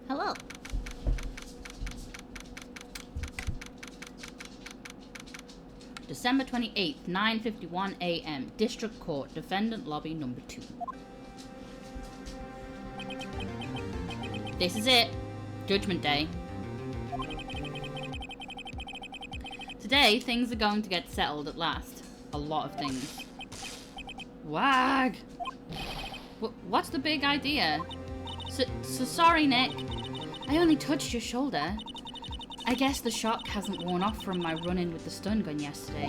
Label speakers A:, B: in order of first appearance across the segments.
A: Hello. December 28th, 9:51 a.m. District Court, Defendant Lobby number 2. This is it. Judgment Day. Today, things are going to get settled at last. A lot of things. Wag! What's the big idea? So sorry, Nick. I only touched your shoulder. I guess the shock hasn't worn off from my run-in with the stun gun yesterday.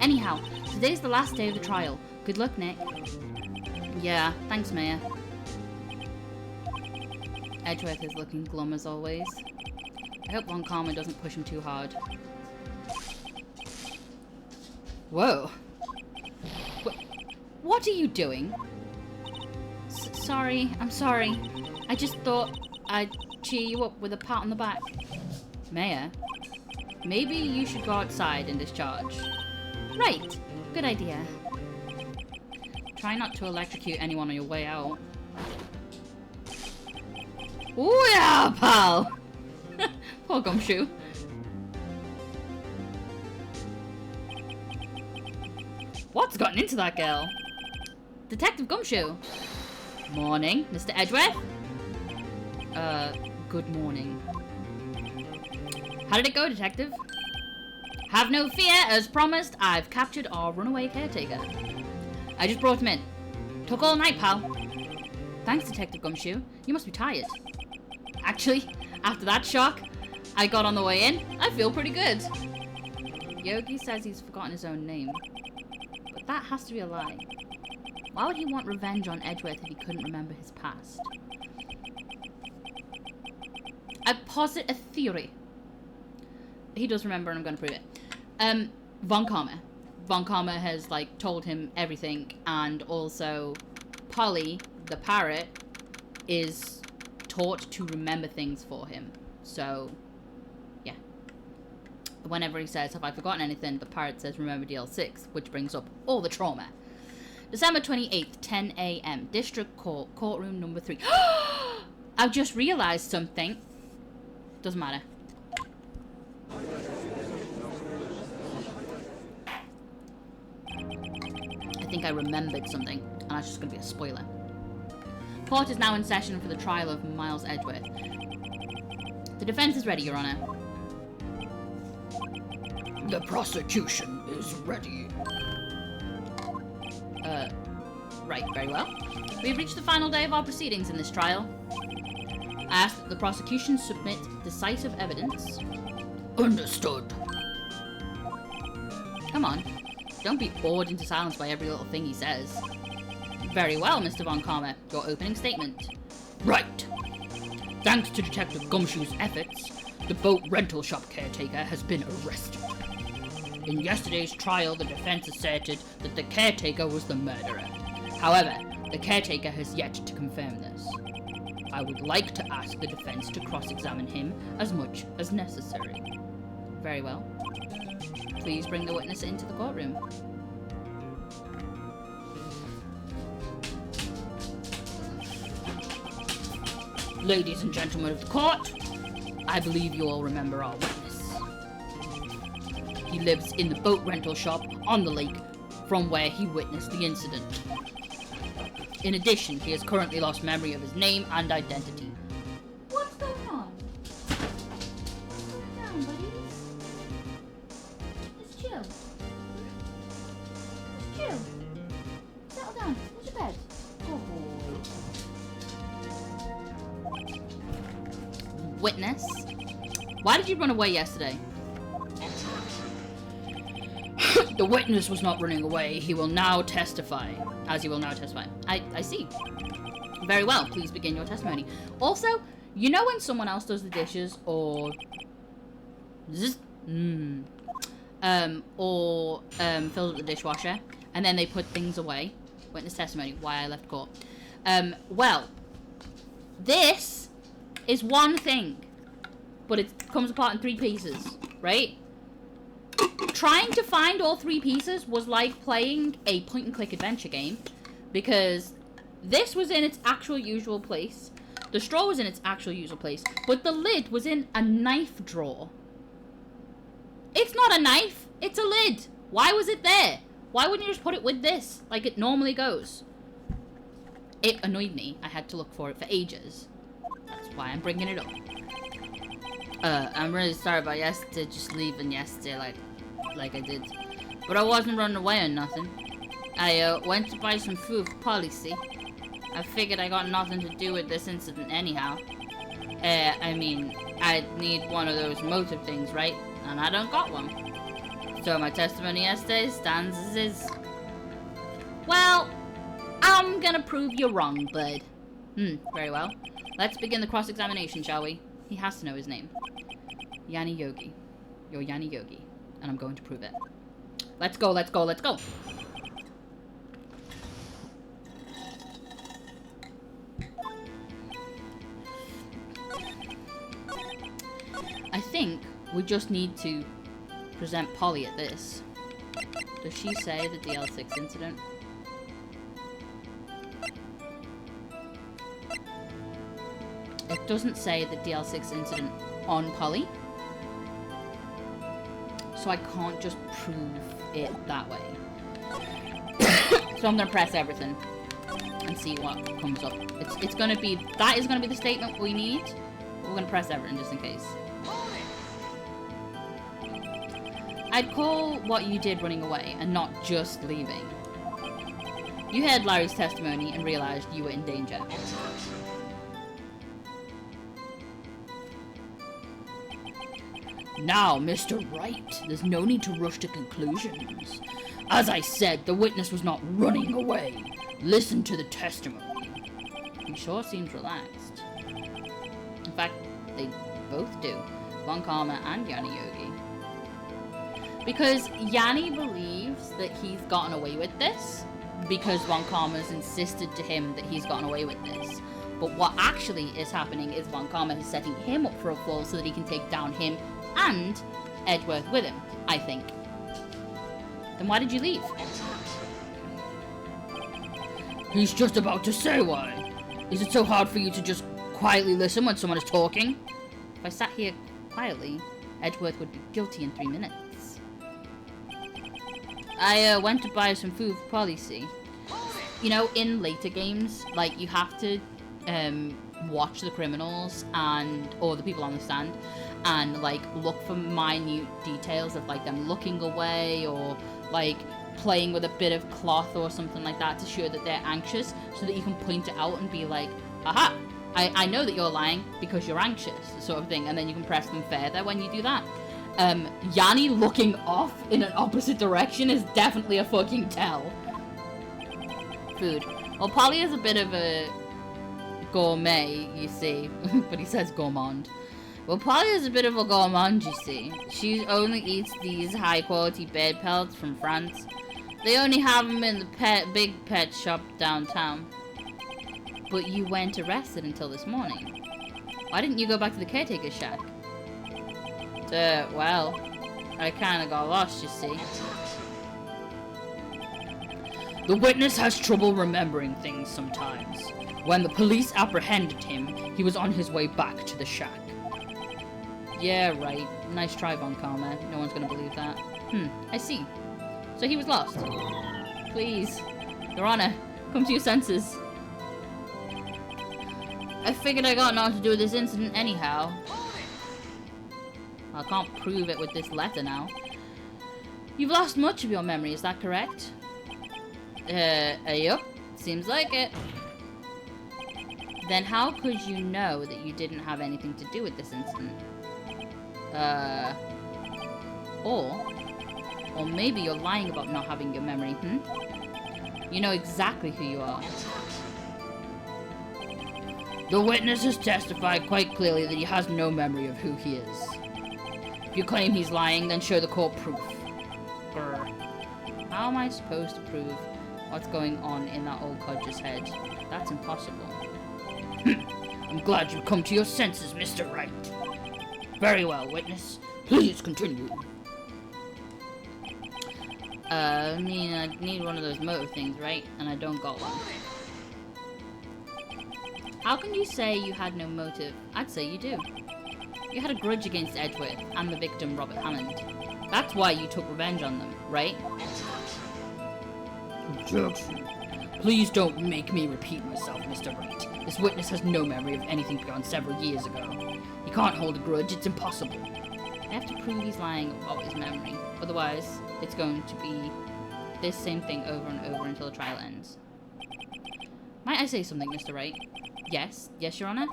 A: Anyhow, today's the last day of the trial. Good luck, Nick. Yeah, thanks, Mayor. Edgeworth is looking glum as always. I hope Von Karma doesn't push him too hard. Whoa. What are you doing? Sorry, I'm sorry. I just thought I'd cheer you up with a pat on the back. Mayor, maybe you should go outside and discharge. Right, good idea. Try not to electrocute anyone on your way out. Ooh yeah, pal! Poor Gumshoe. What's gotten into that girl? Detective Gumshoe. Morning, Mr. Edgeworth. Good morning. How did it go, Detective? Have no fear, as promised, I've captured our runaway caretaker. I just brought him in. Took all night, pal. Thanks, Detective Gumshoe. You must be tired. Actually, after that shock I got on the way in, I feel pretty good. Yogi says he's forgotten his own name. But that has to be a lie. Why would he want revenge on Edgeworth if he couldn't remember his past? I posit a theory. He does remember, and I'm going to prove it. Von Karma. Von Karma has, like, told him everything, and also Polly, the parrot, is taught to remember things for him. So, yeah. Whenever he says, have I forgotten anything, the parrot says, remember DL6, which brings up all the trauma. December 28th, 10 a.m. District Court, courtroom number 3. I've just realised something. Doesn't matter. I think I remembered something, and that's just going to be a spoiler. Court is now in session for the trial of Miles Edgeworth. The defense is ready, Your Honor. The prosecution is ready. Right, very well. We've reached the final day of our proceedings in this trial. I ask that the prosecution submit decisive evidence. Understood. Come on. Don't be awed into silence by every little thing he says. Very well, Mr. Von Karma. Your opening statement. Right. Thanks to Detective Gumshoe's efforts, the boat rental shop caretaker has been arrested. In yesterday's trial, the defense asserted that the caretaker was the murderer. However, the caretaker has yet to confirm this. I would like to ask the defense to cross-examine him as much as necessary. Very well. Please bring the witness into the courtroom. Ladies and gentlemen of the court, I believe you all remember our witness. He lives in the boat rental shop on the lake from where he witnessed the incident. In addition, he has currently lost memory of his name and identity. What's going on? Calm down, buddies. Let's chill. Let's chill. Settle down. Where's your bed? Good boy. Witness, why did you run away yesterday? The witness was not running away. He will now testify. As he will now testify. I see. Very well. Please begin your testimony. Also, you know when someone else does the dishes or fills up the dishwasher and then they put things away? Witness testimony. Why I left court. Well, this is one thing, but it comes apart in 3 pieces, right? Trying to find all 3 pieces was like playing a point-and-click adventure game, because this was in its actual usual place. The straw was in its actual usual place, but the lid was in a knife drawer. It's not a knife, it's a lid. Why was it there? Why wouldn't you just put it with this, like it normally goes? It annoyed me. I had to look for it for ages. That's why I'm bringing it up. I'm really sorry about yesterday, just leaving yesterday like I did. But I wasn't running away or nothing. I went to buy some food for policy. I figured I got nothing to do with this incident anyhow. I mean, I need one of those motive things, right? And I don't got one. So my testimony yesterday stands as is. Well, I'm gonna prove you wrong, bud. Very well. Let's begin the cross-examination, shall we? He has to know his name. Yanni Yogi. You're Yanni Yogi. And I'm going to prove it. Let's go, let's go, let's go! I think we just need to present Polly at this. Does she say the DL6 incident? It doesn't say the DL6 incident on Polly. So I can't just prove it that way. So I'm gonna press everything and see what comes up. It's gonna be, that is gonna be the statement we need. We're gonna press everything just in case. I'd call what you did running away and not just leaving. You heard Larry's testimony and realized you were in danger. Now, Mr. Wright, there's no need to rush to conclusions. As I said, the witness was not running away. Listen to the testimony. He sure seems relaxed. In fact, they both do. Von Karma and Yanni Yogi. Because Yanni believes that he's gotten away with this because Von Karma's insisted to him that he's gotten away with this. But what actually is happening is Von Karma is setting him up for a fall so that he can take down him and Edgeworth with him, I think. Then why did you leave? He's just about to say why. Is it so hard for you to just quietly listen when someone is talking? If I sat here quietly, Edgeworth would be guilty in 3 minutes. I went to buy some food for policy. You know, in later games, like, you have to watch the criminals or the people on the stand and, like, look for minute details of, like, them looking away or, like, playing with a bit of cloth or something like that to show that they're anxious, so that you can point it out and be like, aha, I know that you're lying because you're anxious, sort of thing, and then you can press them further when you do that. Yanni looking off in an opposite direction is definitely a fucking tell. Food. Well, Polly is a bit of a gourmet, you see, but he says gourmand. Well, Polly is a bit of a gourmand, you see. She only eats these high-quality bird pelts from France. They only have them in the big pet shop downtown. But you weren't arrested until this morning. Why didn't you go back to the caretaker's shack? Well, I kinda got lost, you see. The witness has trouble remembering things sometimes. When the police apprehended him, he was on his way back to the shack. Yeah, right. Nice try, Von Karma. No one's gonna believe that. I see. So he was lost. Please, Your Honor, come to your senses. I figured I got nothing to do with this incident anyhow. I can't prove it with this letter now. You've lost much of your memory, is that correct? Yup. Seems like it. Then how could you know that you didn't have anything to do with this incident? Or maybe you're lying about not having your memory, You know exactly who you are. The witness has testified quite clearly that he has no memory of who he is. If you claim he's lying, then show the court proof. Grr. How am I supposed to prove what's going on in that old codger's head? That's impossible. I'm glad you've come to your senses, Mr. Wright. Very well, witness. Please continue. I mean, I need one of those motor things, right? And I don't got one. How can you say you had no motive? I'd say you do. You had a grudge against Edgeworth and the victim, Robert Hammond. That's why you took revenge on them, right?
B: Objection.
A: Please don't make me repeat myself, Mr. Wright. This witness has no memory of anything beyond several years ago. He can't hold a grudge, it's impossible. I have to prove he's lying about his memory. Otherwise, it's going to be this same thing over and over until the trial ends. Might I say something, Mr. Wright? Yes, Your Honour?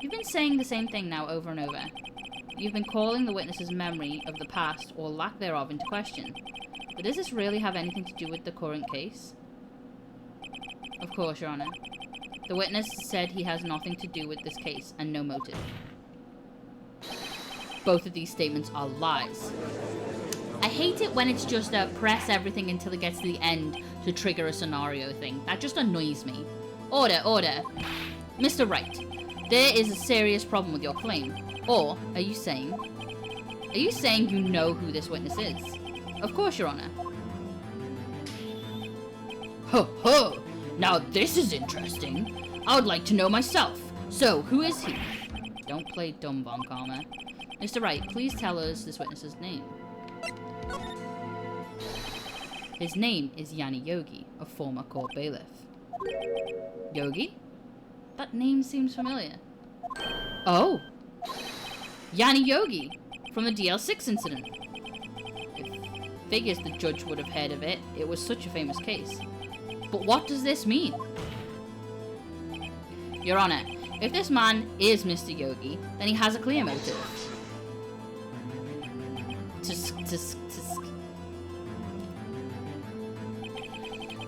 A: You've been saying the same thing now over and over. You've been calling the witness's memory of the past, or lack thereof, into question. But does this really have anything to do with the current case? Of course, Your Honour. The witness said he has nothing to do with this case, and no motive. Both of these statements are lies. I hate it when it's just a press everything until it gets to the end to trigger a scenario thing. That just annoys me. Order, order. Mr. Wright, there is a serious problem with your claim. Or, are you saying you know who this witness is? Of course, Your Honour. Ho ho! Now this is interesting. I would like to know myself. So, who is he? Don't play dumb, Von Karma. Mr. Wright, please tell us this witness's name. His name is Yanni Yogi, a former court bailiff. Yogi? That name seems familiar. Oh! Yanni Yogi, from the DL6 incident. It figures the judge would have heard of it. It was such a famous case. But what does this mean? Your Honour, if this man is Mr. Yogi, then he has a clear motive. Tisk, tisk, tisk.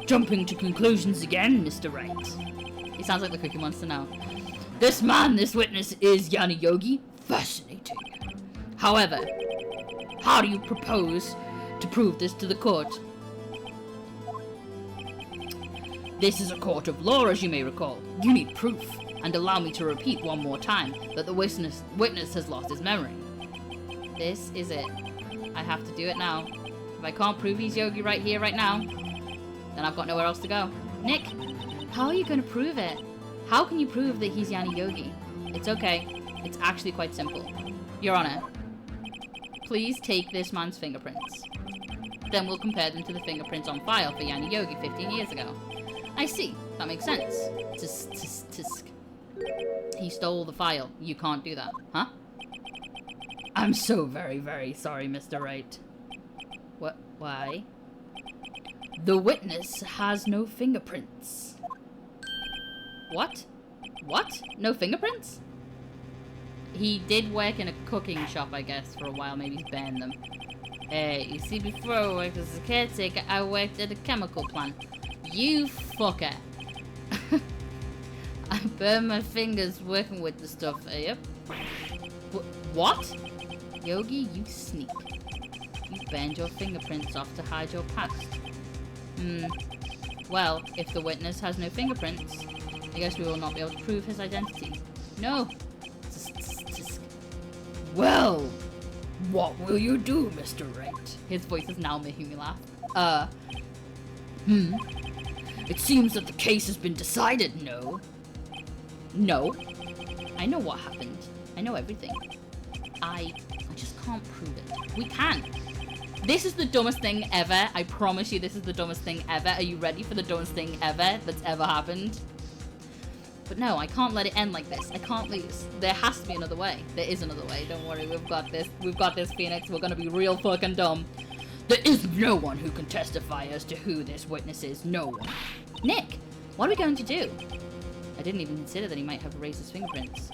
A: Jumping to conclusions again, Mr. Wright. He sounds like the Cookie Monster now. This witness is Yanni Yogi. Fascinating. However, how do you propose to prove this to the court? This is a court of law, as you may recall. You need proof, and allow me to repeat one more time that the witness has lost his memory. This is it. I have to do it now. If I can't prove he's Yogi right here, right now, then I've got nowhere else to go. Nick, how are you going to prove it? How can you prove that he's Yanni Yogi? It's okay. It's actually quite simple. Your Honour, please take this man's fingerprints. Then we'll compare them to the fingerprints on file for Yanni Yogi 15 years ago. I see. That makes sense. Tisk, tisk, tisk. He stole the file. You can't do that, huh? I'm so very, very sorry, Mr. Wright. What? Why? The witness has no fingerprints. What? What? No fingerprints? He did work in a cooking shop, I guess, for a while. Maybe he's banned them. You see, before I worked as a caretaker, I worked at a chemical plant. You fucker. I burned my fingers working with the stuff. Yep. What? Yogi, you sneak. You burned your fingerprints off to hide your past. Well, if the witness has no fingerprints, I guess we will not be able to prove his identity. No. Well, what will you do, Mr. Wright? His voice is now making me laugh. It seems that the case has been decided, no? No. I know what happened. I know everything. I just can't prove it. We can. This is the dumbest thing ever. I promise you this is the dumbest thing ever. Are you ready for the dumbest thing ever that's ever happened? But no, I can't let it end like this. I can't lose. There has to be another way. There is another way. Don't worry, we've got this. We've got this, Phoenix. We're gonna be real fucking dumb. There is no one who can testify as to who this witness is. No one. Nick, what are we going to do? I didn't even consider that he might have erased his fingerprints.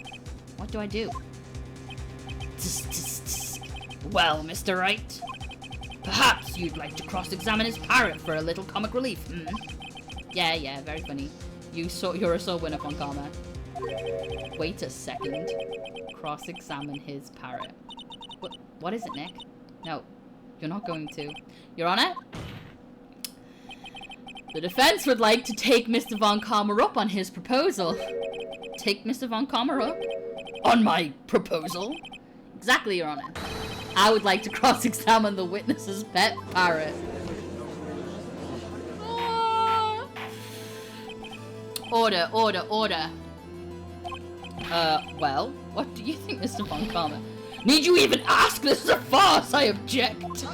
A: What do I do? Well, Mr. Wright, perhaps you'd like to cross-examine his parrot for a little comic relief, Yeah, very funny. You're a sore winner, Von Karma. Wait a second. Cross-examine his parrot. What is it, Nick? No, you're not going to. Your Honor? The defense would like to take Mr. Von Karma up on his proposal. Take Mr. Von Karma up? On my proposal? Exactly, Your Honor. I would like to cross-examine the witness's pet parrot. Order, order, order. Well, what do you think, Mr. Von Karma? Need you even ask? This is a farce, I object.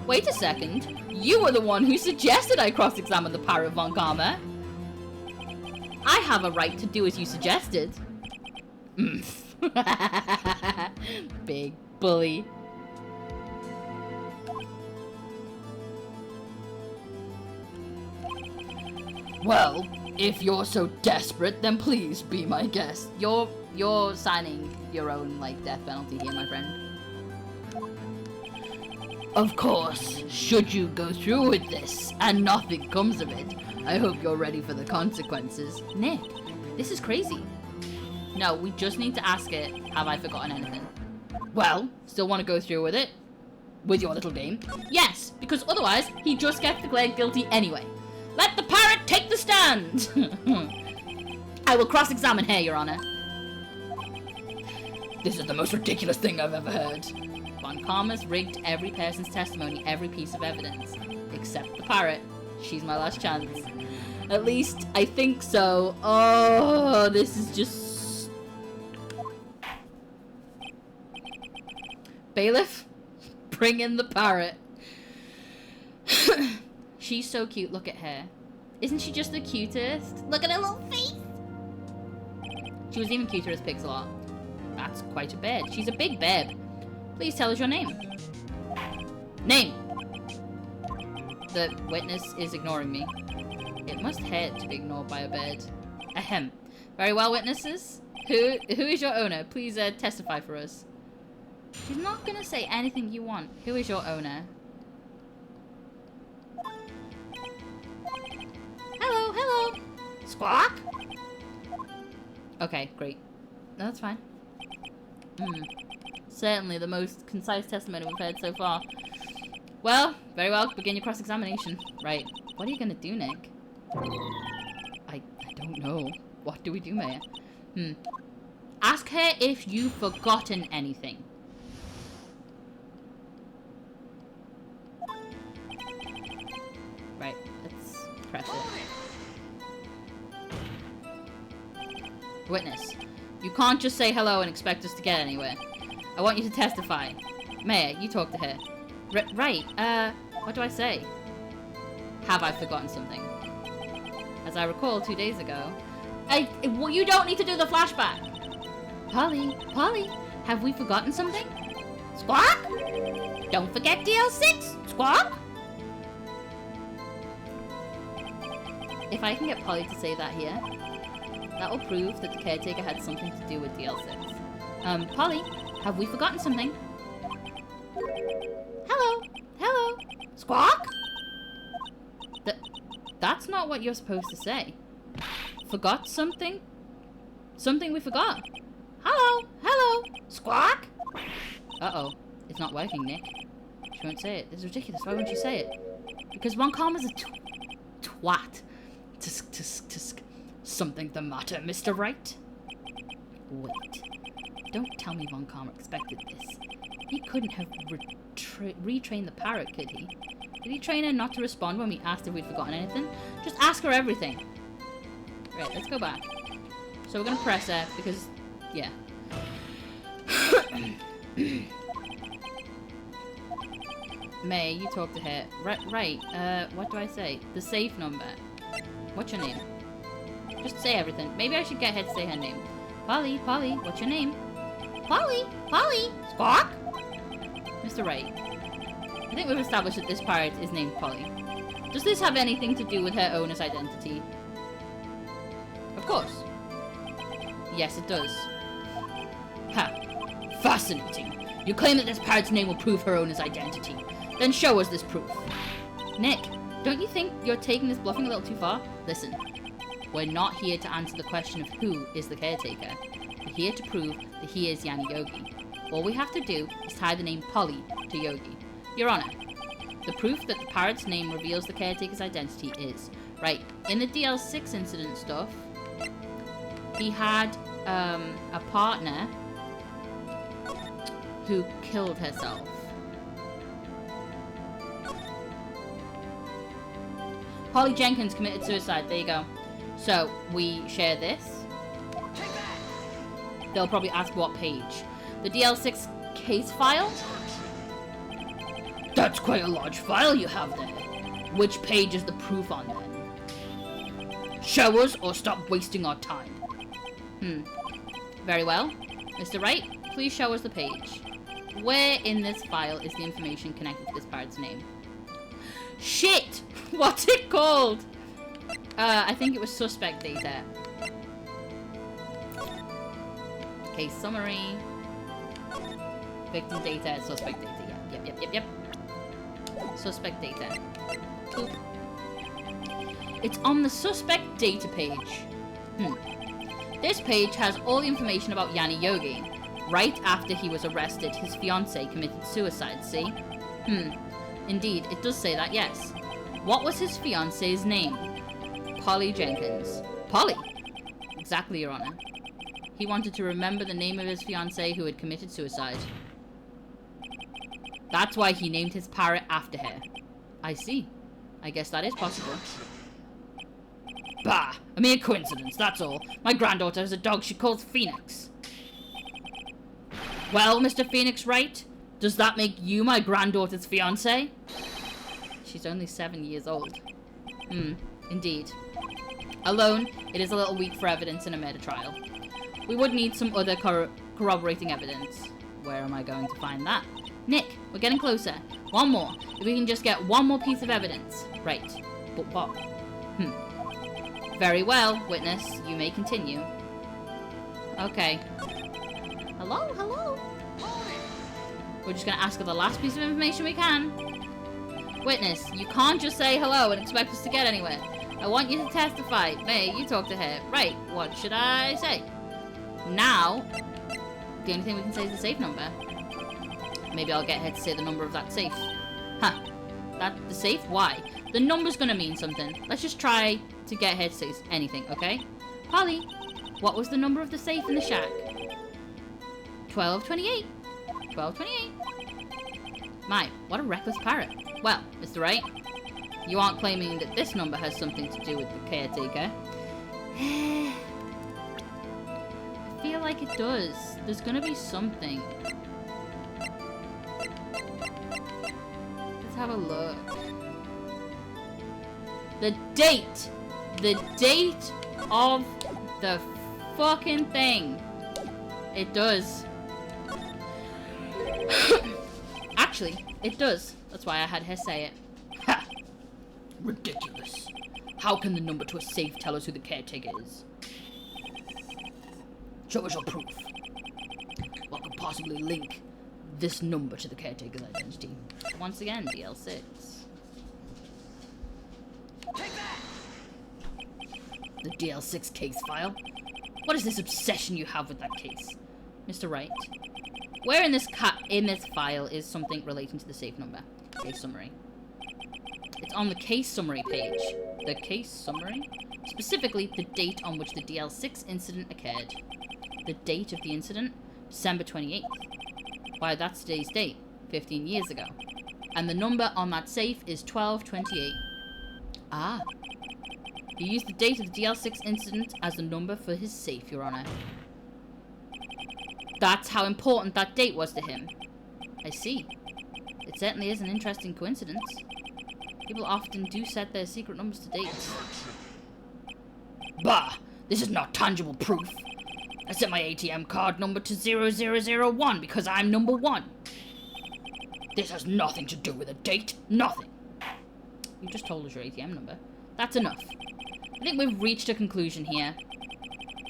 A: Wait a second. You were the one who suggested I cross-examine the parrot, Von Karma. I have a right to do as you suggested. Big bully. Well, if you're so desperate, then please be my guest. You're signing your own, like, death penalty here, my friend. Of course, should you go through with this and nothing comes of it, I hope you're ready for the consequences. Nick, this is crazy. No, we just need to ask it, have I forgotten anything? Well, still want to go through with it? With your little game? Yes, because otherwise, he just gets declared guilty anyway. Let the parrot take the stand! I will cross-examine her, Your Honor. This is the most ridiculous thing I've ever heard. Von Karma's rigged every person's testimony, every piece of evidence. Except the parrot. She's my last chance. At least, I think so. Oh, this is just... Bailiff, bring in the parrot. She's so cute, look at her. Isn't she just the cutest? Look at her little face! She was even cuter as Pixel Art. That's quite a bird. She's a big bird. Please tell us your name. Name! The witness is ignoring me. It must hurt to be ignored by a bird. Ahem. Very well, witnesses. Who is your owner? Please testify for us. She's not gonna say anything you want. Who is your owner? Hello, hello. Squawk? Okay, great. No, that's fine. Certainly the most concise testimony we've heard so far. Well, very well. Begin your cross-examination. Right. What are you gonna do, Nick? I don't know. What do we do, Mayor? Ask her if you've forgotten anything. Right. Let's press it. Witness. You can't just say hello and expect us to get anywhere. I want you to testify. Mayor, you talk to her. Right, what do I say? Have I forgotten something? As I recall 2 days ago... Well, you don't need to do the flashback! Polly, have we forgotten something? Squawk? Don't forget DL6! Squawk? If I can get Polly to say that here, that will prove that the caretaker had something to do with DL6. Polly, have we forgotten something? Hello, Squawk? That's not what you're supposed to say. Forgot something? Something we forgot. Hello, Squawk? Uh-oh, it's not working, Nick. She won't say it. This is ridiculous. Why won't she say it? Because Von Karma's a twat. Tisk. Something the matter, Mr. Wright? Wait. Don't tell me Von Karma expected this. He couldn't have retrained the parrot, could he? Did he train her not to respond when we asked if we'd forgotten anything? Just ask her everything. Right, let's go back. So we're gonna press her because, yeah. May, you talk to her. Right, what do I say? The safe number. What's your name? Just say everything. Maybe I should get her to say her name. Polly, what's your name? Polly, Squawk? Mr. Wright, I think we've established that this parrot is named Polly. Does this have anything to do with her owner's identity? Of course. Yes, it does. Ha! Fascinating. You claim that this parrot's name will prove her owner's identity. Then show us this proof. Nick, don't you think you're taking this bluffing a little too far? Listen, we're not here to answer the question of who is the caretaker. We're here to prove that he is Yanni Yogi. All we have to do is tie the name Polly to Yogi. Your Honor, the proof that the parrot's name reveals the caretaker's identity is... Right, in the DL6 incident stuff, he had a partner who killed herself. Polly Jenkins committed suicide. There you go. So, we share this. They'll probably ask what page. The DL6 case file? That's quite a large file you have there. Which page is the proof on then? Show us or stop wasting our time. Very well. Mr. Wright, please show us the page. Where in this file is the information connected to this pirate's name? Shit! What's it called? I think it was suspect data. Case summary. Victim data, suspect data. Yep. Suspect data. Oop. It's on the suspect data page. This page has all the information about Yanni Yogi. Right after he was arrested, his fiancée committed suicide, see? Indeed, it does say that, yes. What was his fiancée's name? Polly Jenkins. Polly? Exactly, Your Honor. He wanted to remember the name of his fiancée who had committed suicide. That's why he named his parrot after her. I see. I guess that is possible. Bah! A mere coincidence, that's all. My granddaughter has a dog she calls Phoenix. Well, Mr. Phoenix Wright, does that make you my granddaughter's fiancé? She's only 7 years old. Indeed. Alone, it is a little weak for evidence in a murder trial. We would need some other corroborating evidence. Where am I going to find that? Nick, we're getting closer. One more. If we can just get one more piece of evidence. Right. But what? Very well, witness. You may continue. Okay. Hello? We're just going to ask her the last piece of information we can. Witness, you can't just say hello and expect us to get anywhere. I want you to testify. May, you talk to her. Right, what should I say? Now, the only thing we can say is the safe number. Maybe I'll get her to say the number of that safe. The safe? Why? The number's gonna mean something. Let's just try to get her to say anything, okay? Polly, what was the number of the safe in the shack? 1228. 1228. My, what a reckless parrot. Well, Mr. Wright, you aren't claiming that this number has something to do with the caretaker. I feel like it does. There's gonna be something. Let's have a look. The date! The date of the fucking thing. It does. Actually, it does. That's why I had her say it. Ha! Ridiculous. How can the number to a safe tell us who the caretaker is? Show us your proof. What could possibly link this number to the caretaker's identity? Once again, DL6. Take that! The DL6 case file? What is this obsession you have with that case? Mr. Wright, where in this file is something relating to the safe number? Case summary. It's on the case summary page. The case summary? Specifically, the date on which the DL6 incident occurred. The date of the incident? December 28th. Why, that's today's date. 15 years ago. And the number on that safe is 1228. Ah. He used the date of the DL6 incident as the number for his safe, Your Honor. That's how important that date was to him. I see. It certainly is an interesting coincidence. People often do set their secret numbers to dates. Bah! This is not tangible proof. I set my ATM card number to 0001 because I'm number 1. This has nothing to do with a date. Nothing. You just told us your ATM number. That's enough. I think we've reached a conclusion here.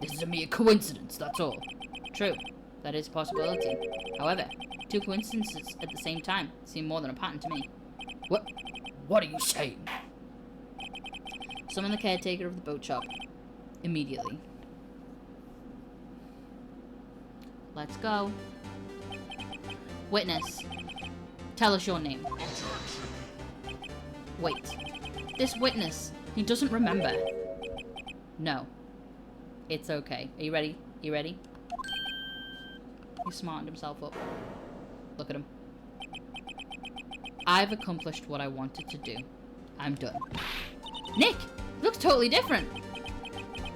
A: This is a mere coincidence, that's all. True. That is a possibility. However, 2 coincidences at the same time seem more than a pattern to me. What are you saying? Summon the caretaker of the boat shop. Immediately. Let's go. Witness. Tell us your name. Wait. This witness, he doesn't remember. No. It's okay. Are you ready? You ready? He smartened himself up. Look at him. I've accomplished what I wanted to do. I'm done. Nick! Looks totally different!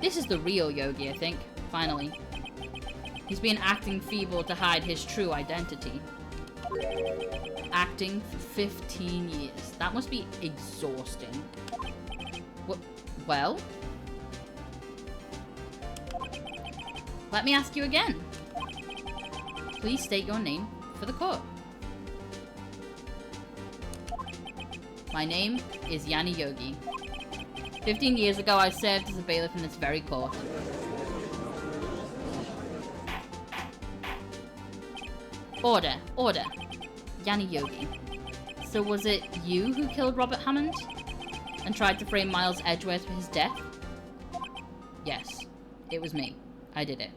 A: This is the real Yogi, I think. Finally. He's been acting feeble to hide his true identity. Acting for 15 years. That must be exhausting. What? Well? Let me ask you again. Please state your name for the court. My name is Yanni Yogi. 15 years ago, I served as a bailiff in this very court. Order, order. Yanni Yogi. So was it you who killed Robert Hammond? And tried to frame Miles Edgeworth for his death? Yes, it was me. I did it.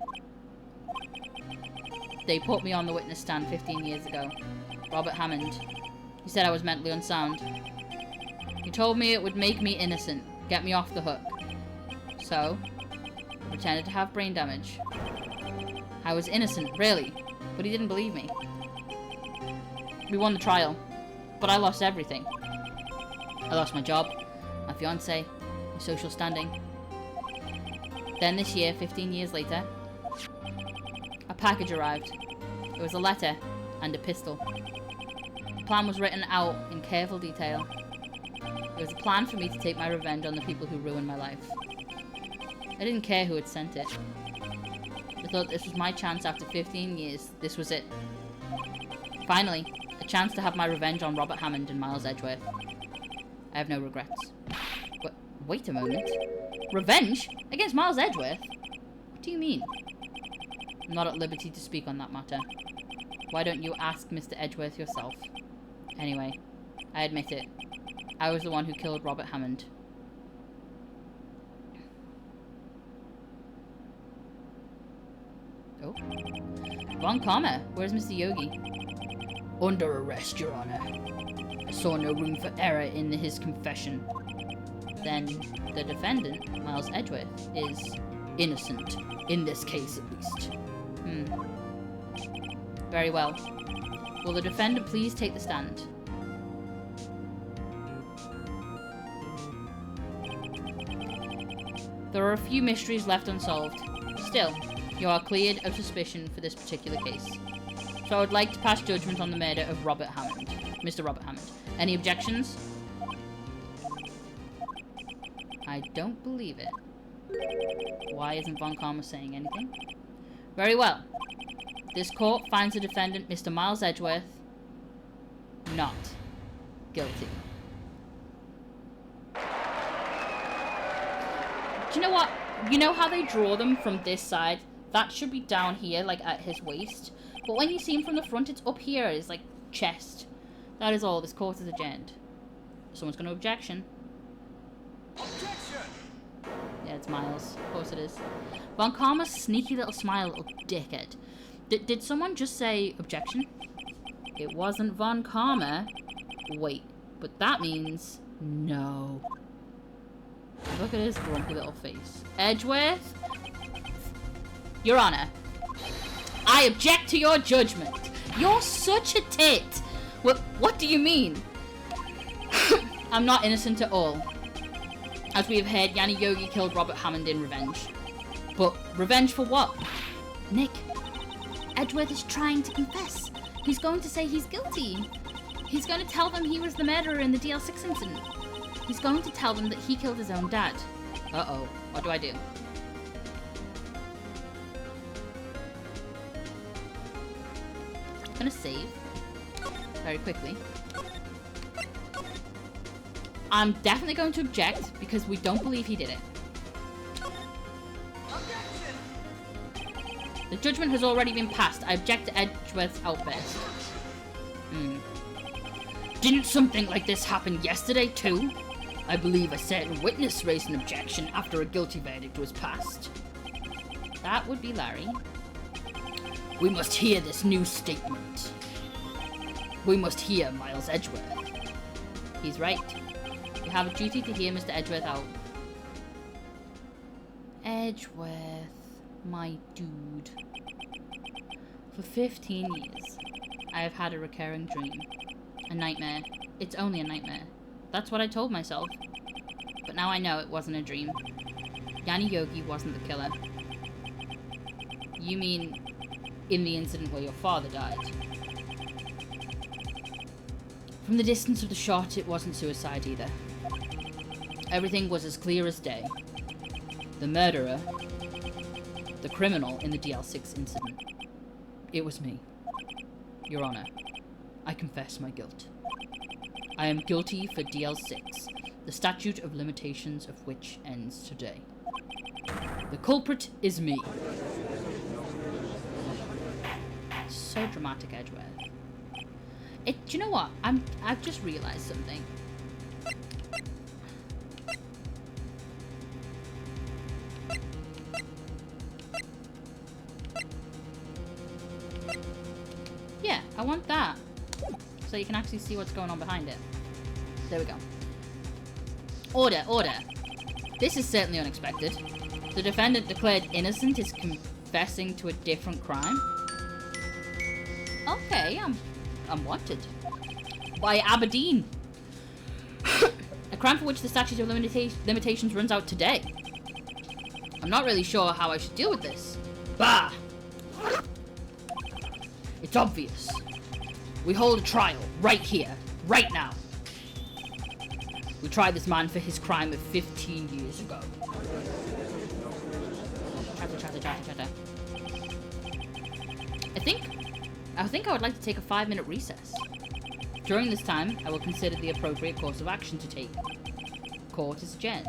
A: They put me on the witness stand 15 years ago. Robert Hammond. He said I was mentally unsound. He told me it would make me innocent, get me off the hook. So, I pretended to have brain damage. I was innocent, really, but he didn't believe me. We won the trial, but I lost everything. I lost my job, my fiancé, my social standing. Then this year, 15 years later, a package arrived. It was a letter and a pistol. The plan was written out in careful detail. It was a plan for me to take my revenge on the people who ruined my life. I didn't care who had sent it. I thought this was my chance after 15 years. This was it. Finally, a chance to have my revenge on Robert Hammond and Miles Edgeworth. I have no regrets. But wait a moment. Revenge? Against Miles Edgeworth? What do you mean? I'm not at liberty to speak on that matter. Why don't you ask Mr. Edgeworth yourself? Anyway, I admit it. I was the one who killed Robert Hammond. Oh. Von Karma, where's Mr. Yogi? Under arrest, Your Honor. I saw no room for error in his confession. Then the defendant, Miles Edgeworth, is innocent. In this case, at least. Very well. Will the defendant please take the stand? There are a few mysteries left unsolved. Still, you are cleared of suspicion for this particular case. So I would like to pass judgment on the murder of Robert Hammond. Mr. Robert Hammond. Any objections? I don't believe it. Why isn't Von Karma saying anything? Very well. This court finds the defendant, Mr. Miles Edgeworth, not guilty. Do you know what? You know how they draw them from this side? That should be down here, like at his waist. But when you see him from the front, it's up here. It's like chest. That is all. This court is adjourned. Someone's going to objection. Objection! Yeah, it's Miles. Of course it is. Von Karma's sneaky little smile, little dickhead. Did someone just say objection? It wasn't Von Karma. Wait, but that means no. Look at his grumpy little face. Edgeworth? Your Honor, I object to your judgment. You're such a tit. What do you mean? I'm not innocent at all. As we have heard, Yanni Yogi killed Robert Hammond in revenge. But revenge for what? Nick, Edgeworth is trying to confess. He's going to say he's guilty. He's going to tell them he was the murderer in the DL6 incident. He's going to tell them that he killed his own dad. Uh-oh. What do I do? I'm gonna save. Very quickly. I'm definitely going to object because we don't believe he did it. The judgment has already been passed. I object to Edgeworth's outburst. Didn't something like this happen yesterday too? I believe a certain witness raised an objection after a guilty verdict was passed. That would be Larry. We must hear this new statement. We must hear Miles Edgeworth. He's right. We have a duty to hear Mr. Edgeworth out. Edgeworth, my dude. For 15 years, I have had a recurring dream. A nightmare. It's only a nightmare. That's what I told myself. But now I know it wasn't a dream. Yanni Yogi wasn't the killer. You mean in the incident where your father died. From the distance of the shot, it wasn't suicide either. Everything was as clear as day. The murderer, the criminal in the DL6 incident, it was me. Your Honor, I confess my guilt. I am guilty for DL6, the statute of limitations of which ends today. The culprit is me. So dramatic, Edgeworth. Do you know what? I've just realised something. Yeah, I want that. So you can actually see what's going on behind it. There we go. Order, order. This is certainly unexpected. The defendant declared innocent is confessing to a different crime. Okay, I'm wanted. By Aberdeen. A crime for which the statute of limitations runs out today. I'm not really sure how I should deal with this. Bah! It's obvious. We hold a trial, right here, right now. We tried this man for his crime of 15 years ago. Chatter. I think I would like to take a 5-minute recess. During this time, I will consider the appropriate course of action to take. Court is adjourned.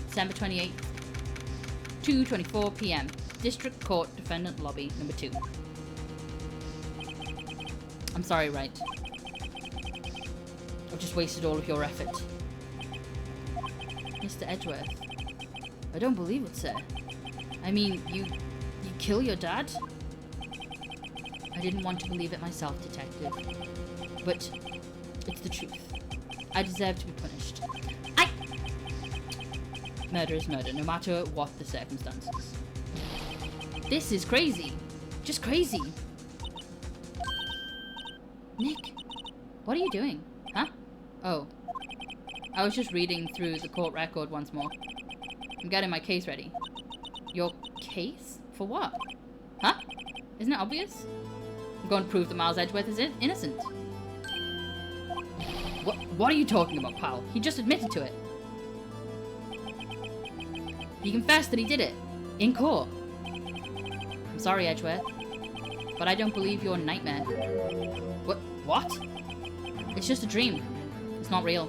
A: December 28th, 2:24 p.m. District Court Defendant Lobby, number 2. I'm sorry, Wright. I've just wasted all of your effort. Mr. Edgeworth. I don't believe it, sir. I mean, you kill your dad? I didn't want to believe it myself, Detective. But it's the truth. I deserve to be punished. Murder is murder, no matter what the circumstances. This is crazy. Just crazy. Nick, what are you doing? Huh? Oh. I was just reading through the court record once more. I'm getting my case ready. Your case? For what? Huh? Isn't it obvious? I'm going to prove that Miles Edgeworth is innocent. What are you talking about, pal? He just admitted to it. He confessed that he did it. In court. I'm sorry, Edgeworth. But I don't believe your nightmare. What? It's just a dream. It's not real.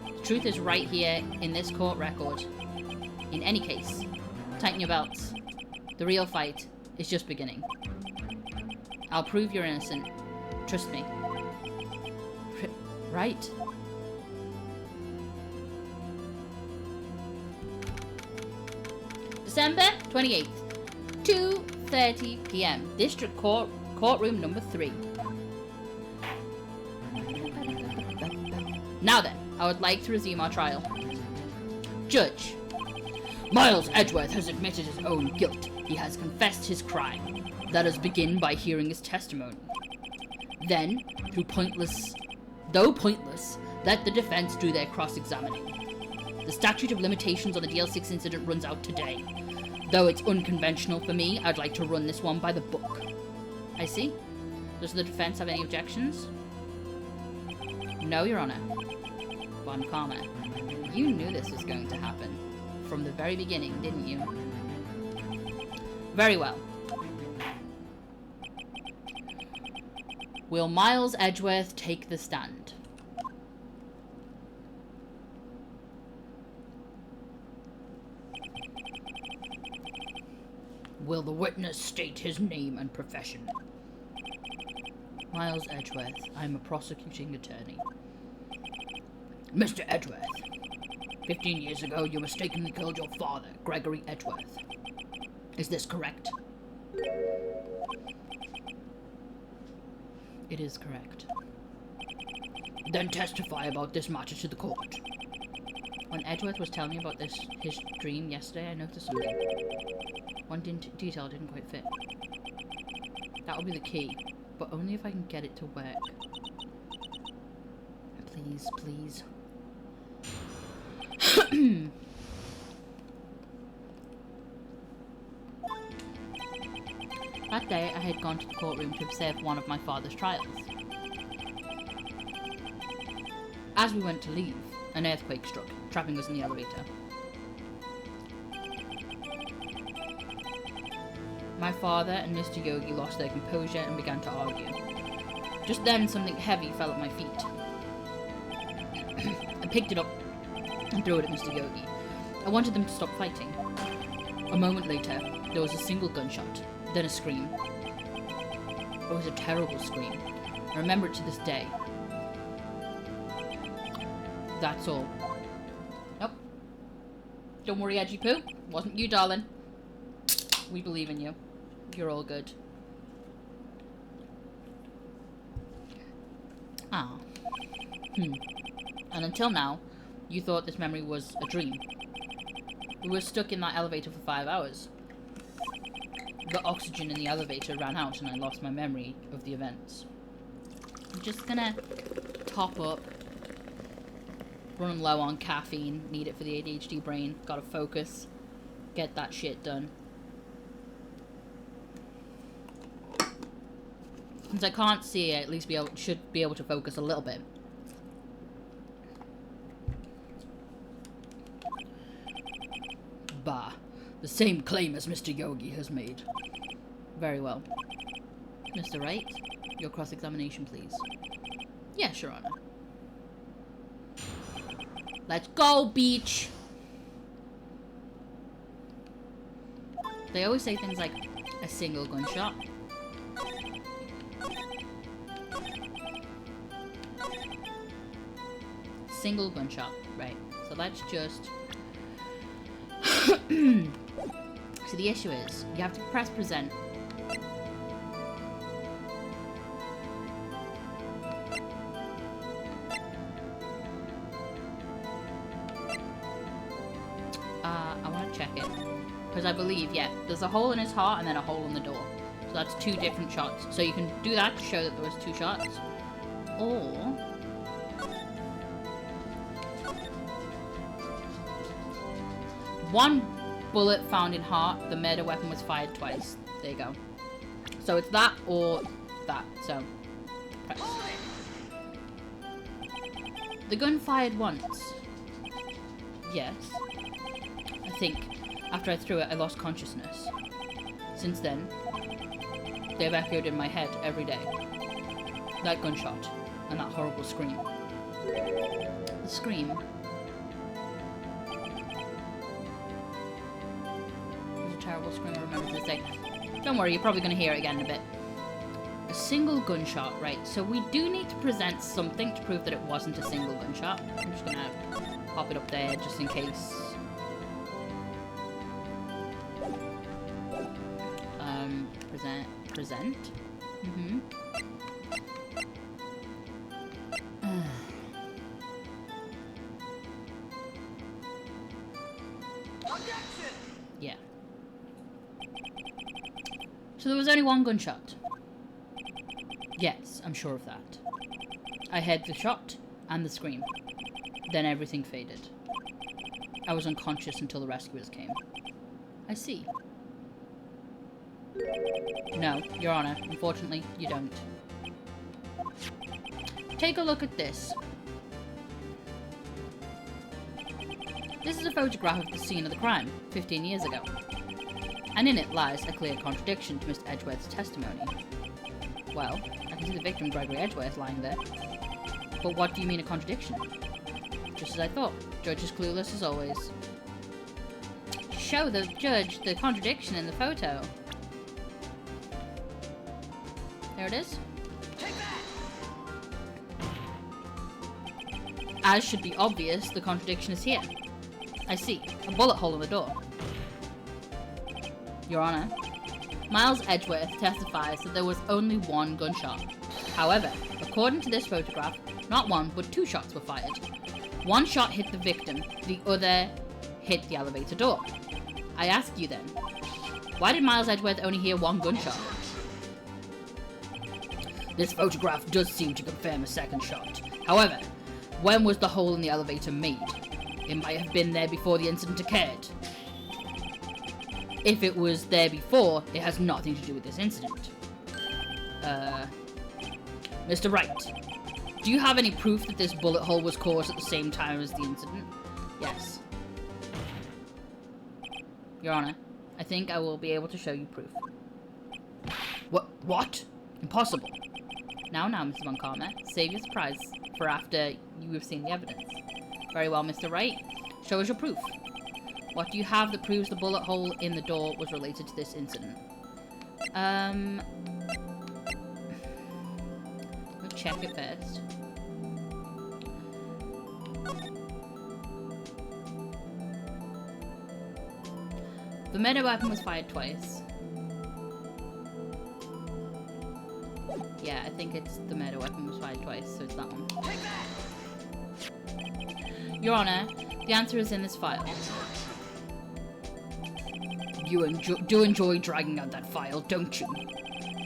A: The truth is right here in this court record. In any case, tighten your belts. The real fight is just beginning. I'll prove you're innocent. Trust me. Right. December 28th, 2:30 p.m. District Court, courtroom number 3. Now then, I would like to resume our trial. Judge. Miles Edgeworth has admitted his own guilt. He has confessed his crime. Let us begin by hearing his testimony. Then, though pointless, let the defense do their cross-examining. The statute of limitations on the DL6 incident runs out today. Though it's unconventional for me, I'd like to run this one by the book. I see. Does the defense have any objections? No, Your Honor. Von Karma, you knew this was going to happen. From the very beginning, didn't you? Very well. Will Miles Edgeworth take the stand? Will the witness state his name and profession? Miles Edgeworth, I'm a prosecuting attorney. Mr. Edgeworth, 15 years ago you mistakenly killed your father, Gregory Edgeworth. Is this correct? It is correct. Then testify about this matter to the court. When Edgeworth was telling me about his dream yesterday, I noticed something. One detail didn't quite fit. That will be the key, but only if I can get it to work. Please, please. That day, I had gone to the courtroom to observe one of my father's trials. As we went to leave, an earthquake struck, trapping us in the elevator. My father and Mr. Yogi lost their composure and began to argue. Just then, something heavy fell at my feet. I picked it up and threw it at Mr. Yogi. I wanted them to stop fighting. A moment later, there was a single gunshot, then a scream. It was a terrible scream. I remember it to this day. That's all. Nope. Don't worry, Edgy Poo. Wasn't you, darling. We believe in you. You're all good. Ah. And until now, you thought this memory was a dream. We were stuck in that elevator for 5 hours. The oxygen in the elevator ran out and I lost my memory of the events. I'm just gonna top up. Running low on caffeine. Need it for the ADHD brain. Gotta focus. Get that shit done. Since I can't see, I at least should be able to focus a little bit. Bah. The same claim as Mr. Yogi has made. Very well. Mr. Wright, your cross-examination, please. Yes, Your Honor. Let's go, beach! They always say things like, a single gunshot. Single gunshot, right. So let's just... So the issue is, you have to press present. I want to check it. Because I believe, yeah, there's a hole in his heart and then a hole in the door. So that's 2 different shots. So you can do that to show that there was 2 shots. Or... one bullet found in heart, the murder weapon was fired twice. There you go. So it's that or that. So press. The gun fired once. Yes. I think after I threw it, I lost consciousness. Since then, they've echoed in my head every day. That gunshot and that horrible scream. The scream. Terrible scream, I remember this day. Don't worry, you're probably going to hear it again in a bit. A single gunshot, right. So we do need to present something to prove that it wasn't a single gunshot. I'm just going to pop it up there just in case. Present. Yeah. So there was only one gunshot? Yes, I'm sure of that. I heard the shot and the scream. Then everything faded. I was unconscious until the rescuers came. I see. No, Your Honor, unfortunately, you don't. Take a look at this. This is a photograph of the scene of the crime, 15 years ago. And in it lies a clear contradiction to Mr. Edgeworth's testimony. Well, I can see the victim, Gregory Edgeworth, lying there. But what do you mean a contradiction? Just as I thought. Judge is clueless as always. Show the judge the contradiction in the photo. There it is. Take that! As should be obvious, the contradiction is here. I see. A bullet hole in the door. Your Honor, Miles Edgeworth testifies that there was only one gunshot. However, according to this photograph, not one, but 2 shots were fired. One shot hit the victim, the other hit the elevator door. I ask you then, why did Miles Edgeworth only hear 1 gunshot? This photograph does seem to confirm a second shot. However, when was the hole in the elevator made? It might have been there before the incident occurred. If it was there before, it has nothing to do with this incident. Mr. Wright, do you have any proof that this bullet hole was caused at the same time as the incident? Yes. Your Honor, I think I will be able to show you proof. What? Impossible. Now, Mr. Von Karma, save your surprise for after you have seen the evidence. Very well, Mr. Wright. Show us your proof. What do you have that proves the bullet hole in the door was related to this incident? We'll check it first. The murder weapon was fired twice. Yeah, I think it's the murder weapon was fired twice, so it's that one. Your Honor, the answer is in this file. You do enjoy dragging out that file, don't you?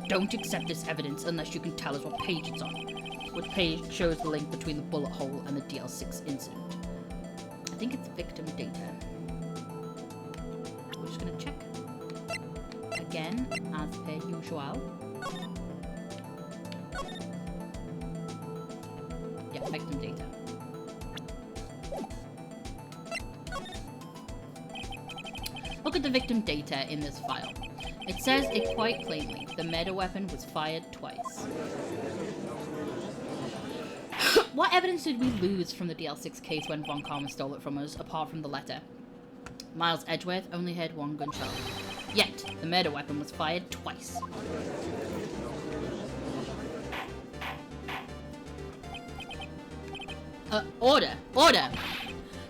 A: Don't accept this evidence unless you can tell us what page it's on. What page shows the link between the bullet hole and the DL6 incident? I think it's victim data. We're just gonna check. Again, as per usual. Yeah, victim data. Look at the victim data in this file. It says it quite plainly. The murder weapon was fired twice. What evidence did we lose from the DL6 case when Von Karma stole it from us, apart from the letter? Miles Edgeworth only heard one gunshot. Yet, the murder weapon was fired twice. Order! Order!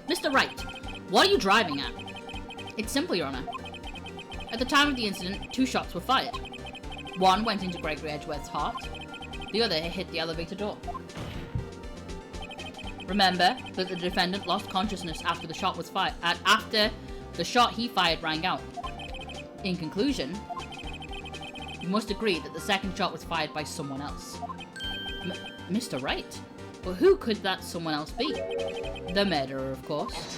A: Mr. Wright, what are you driving at? It's simple, Your Honor. At the time of the incident, 2 shots were fired. One went into Gregory Edgeworth's heart. The other hit the elevator door. Remember that the defendant lost consciousness after the shot was fired. After the shot he fired rang out. In conclusion, you must agree that the second shot was fired by someone else. Mr. Wright? Well, who could that someone else be? The murderer, of course.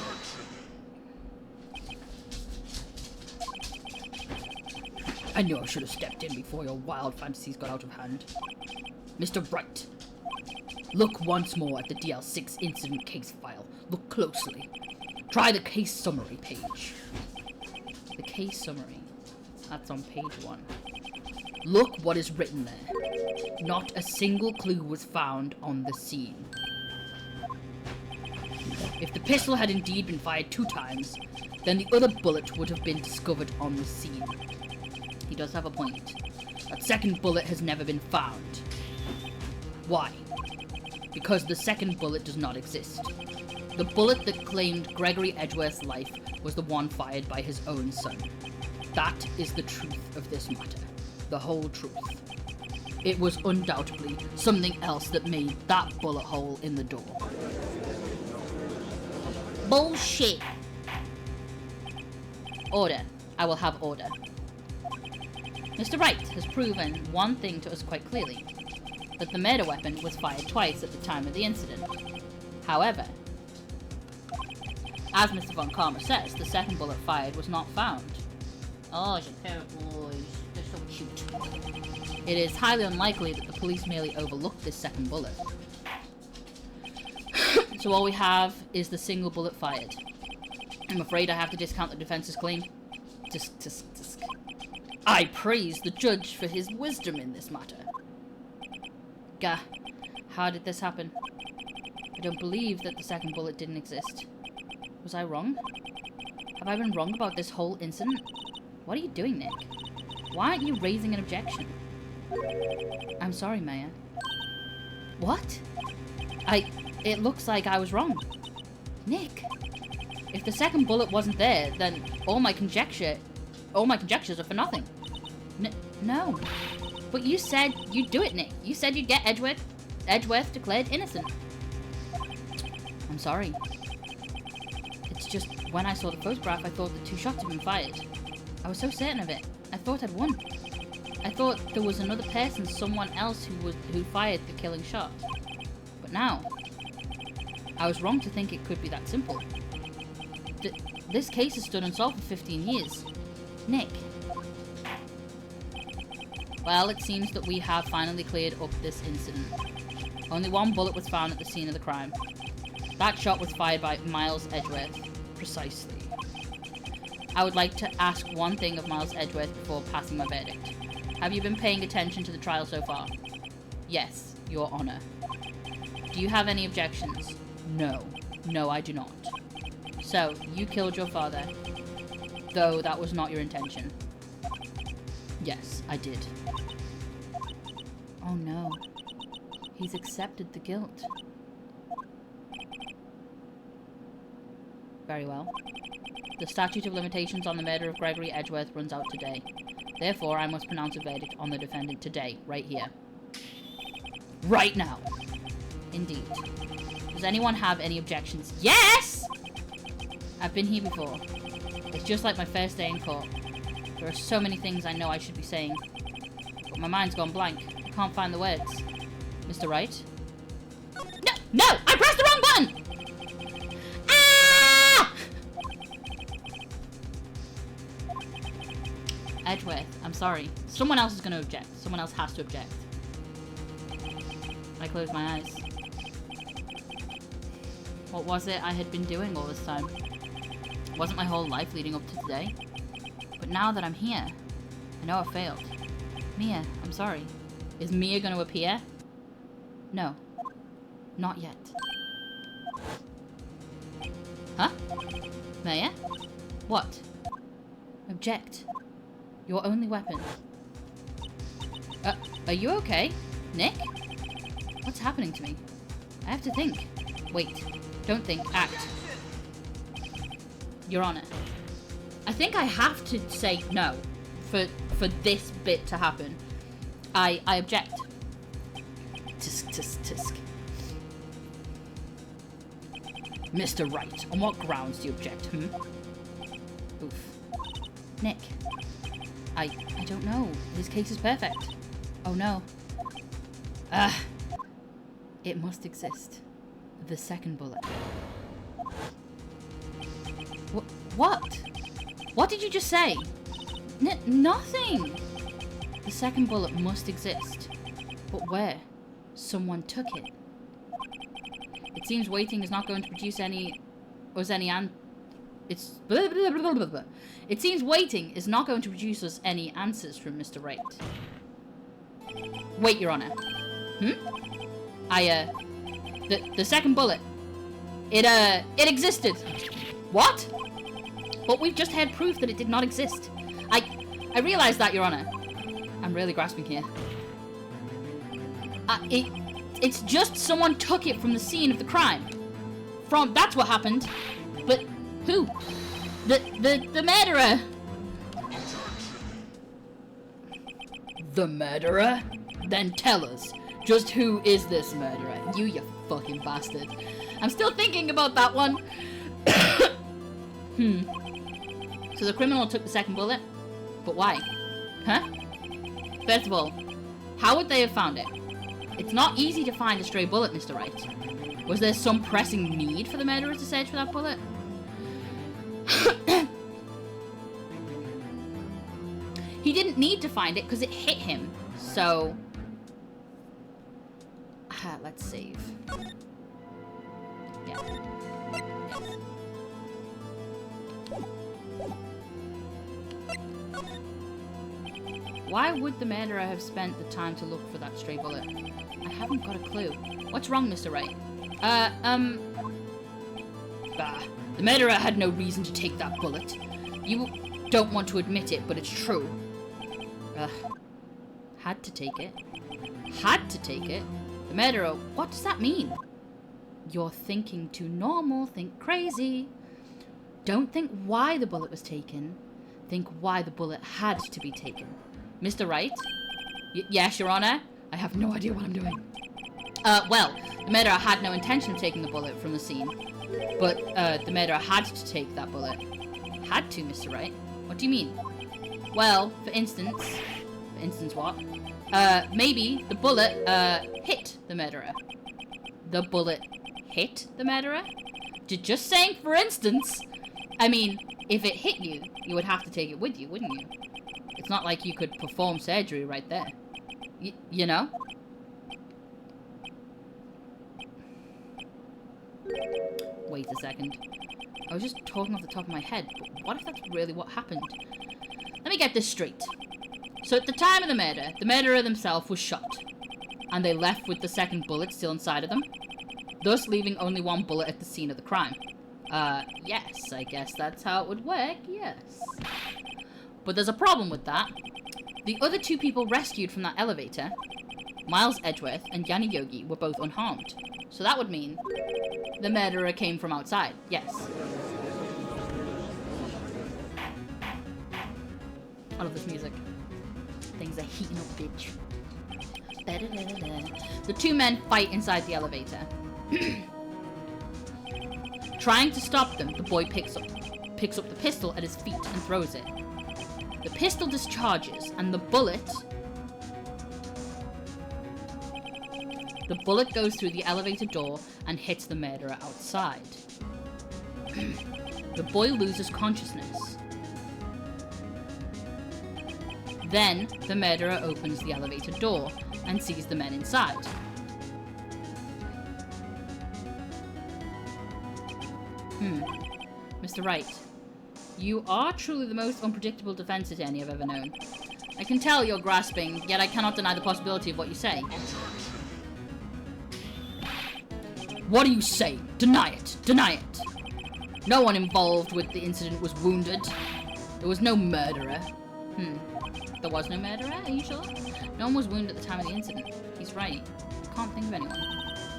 A: I knew I should have stepped in before your wild fantasies got out of hand. Mr. Wright, look once more at the DL6 incident case file. Look closely. Try the case summary page. The case summary. That's on page 1. Look what is written there. Not a single clue was found on the scene. If the pistol had indeed been fired 2 times, then the other bullet would have been discovered on the scene. He does have a point. That second bullet has never been found. Why? Because the second bullet does not exist. The bullet that claimed Gregory Edgeworth's life was the one fired by his own son. That is the truth of this matter. The whole truth. It was undoubtedly something else that made that bullet hole in the door. Bullshit! Order. I will have order. Mr. Wright has proven one thing to us quite clearly. That the murder weapon was fired twice at the time of the incident. However, as Mr. Von Karma says, the second bullet fired was not found. Oh, you parrot boys. They're so cute. It is highly unlikely that the police merely overlooked this second bullet. So all we have is the single bullet fired. I'm afraid I have to discount the defense's claim. I praise the judge for his wisdom in this matter. Gah, how did this happen? I don't believe that the second bullet didn't exist. Was I wrong? Have I been wrong about this whole incident? What are you doing, Nick? Why aren't you raising an objection? I'm sorry, Mayor. What? It looks like I was wrong. Nick, if the second bullet wasn't there, then all my conjectures are for nothing. No. But you said you'd do it, Nick. You said you'd get Edgeworth declared innocent. I'm sorry. It's just, when I saw the photograph, I thought the 2 shots had been fired. I was so certain of it. I thought I'd won. I thought there was another person, someone else who fired the killing shot. But now, I was wrong to think it could be that simple. This case has stood unsolved for 15 years. Nick. Well, it seems that we have finally cleared up this incident. Only one bullet was found at the scene of the crime. That shot was fired by Miles Edgeworth. Precisely. I would like to ask one thing of Miles Edgeworth before passing my verdict. Have you been paying attention to the trial so far? Yes, Your Honor. Do you have any objections? No. No, I do not. So, you killed your father, though that was not your intention. Yes, I did. Oh no. He's accepted the guilt. Very well. The statute of limitations on the murder of Gregory Edgeworth runs out today. Therefore, I must pronounce a verdict on the defendant today, right here. Right now. Indeed. Does anyone have any objections? Yes! I've been here before. It's just like my first day in court. There are so many things I know I should be saying, but my mind's gone blank. I can't find the words. Mr. Wright? No! No! I pressed the wrong button! Ah! Edgeworth, I'm sorry. Someone else is going to object. Someone else has to object. I closed my eyes. What was it I had been doing all this time? It wasn't my whole life leading up to today. But now that I'm here, I know I failed. Mia, I'm sorry. Is Mia going to appear? No. Not yet. Huh? Mia? What? Object. Your only weapon. Are you okay? Nick? What's happening to me? I have to think. Wait. Don't think. Act. Your Honor. I think I have to say no for this bit to happen. I object. Tisk, tisk, tisk. Mr. Wright, on what grounds do you object, Oof. Nick. I don't know. His case is perfect. Oh no. It must exist. The second bullet. What? What did you just say? Nothing! The second bullet must exist. But where? Someone took it. It seems waiting is not going to produce any... It's... Blah, blah, blah, blah, blah. It seems waiting is not going to produce us any answers from Mr. Wright. Wait, Your Honor. The second bullet. It existed. What? But we've just had proof that it did not exist. I realize that, Your Honor. I'm really grasping here. It's just someone took it from the scene of the crime. That's what happened. But who? The murderer. The murderer? Then tell us. Just who is this murderer? You fucking bastard. I'm still thinking about that one. So the criminal took the second bullet? But why? Huh? First of all, how would they have found it? It's not easy to find a stray bullet, Mr. Wright. Was there some pressing need for the murderer to search for that bullet? He didn't need to find it because it hit him. So... let's save. Yeah. Why would the murderer have spent the time to look for that stray bullet? I haven't got a clue. What's wrong, Mr. Wright? The murderer had no reason to take that bullet. You don't want to admit it, but it's true. Had to take it. Had to take it? The murderer, what does that mean? You're thinking too normal, think crazy. Don't think why the bullet was taken. Think why the bullet had to be taken. Mr. Wright? Yes, Your Honor? I have no idea what I'm doing. Well, the murderer had no intention of taking the bullet from the scene. But, the murderer had to take that bullet. Had to, Mr. Wright? What do you mean? Well, for instance... For instance what? Maybe the bullet, hit the murderer. The bullet hit the murderer? Just saying for instance. I mean, If it hit you, you would have to take it with you, wouldn't you? It's not like you could perform surgery right there. You know? Wait a second. I was just talking off the top of my head, but what if that's really what happened? Let me get this straight. So at the time of the murder, the murderer themselves was shot, and they left with the second bullet still inside of them, thus leaving only one bullet at the scene of the crime. Yes, I guess that's how it would work, yes. But there's a problem with that. The other two people rescued from that elevator, Miles Edgeworth and Yanni Yogi, were both unharmed. So that would mean the murderer came from outside, yes. I love this music. Things are heating up, bitch. The two men fight inside the elevator. Trying to stop them, the boy picks up the pistol at his feet and throws it. The pistol discharges, and the bullet goes through the elevator door and hits the murderer outside. The boy loses consciousness. Then, the murderer opens the elevator door and sees the men inside. Mr. Wright, you are truly the most unpredictable defense attorney I've ever known. I can tell you're grasping, yet I cannot deny the possibility of what you say. What do you say? Deny it! Deny it! No one involved with the incident was wounded. There was no murderer. There was no murderer? Are you sure? No one was wounded at the time of the incident. He's right. I can't think of anyone.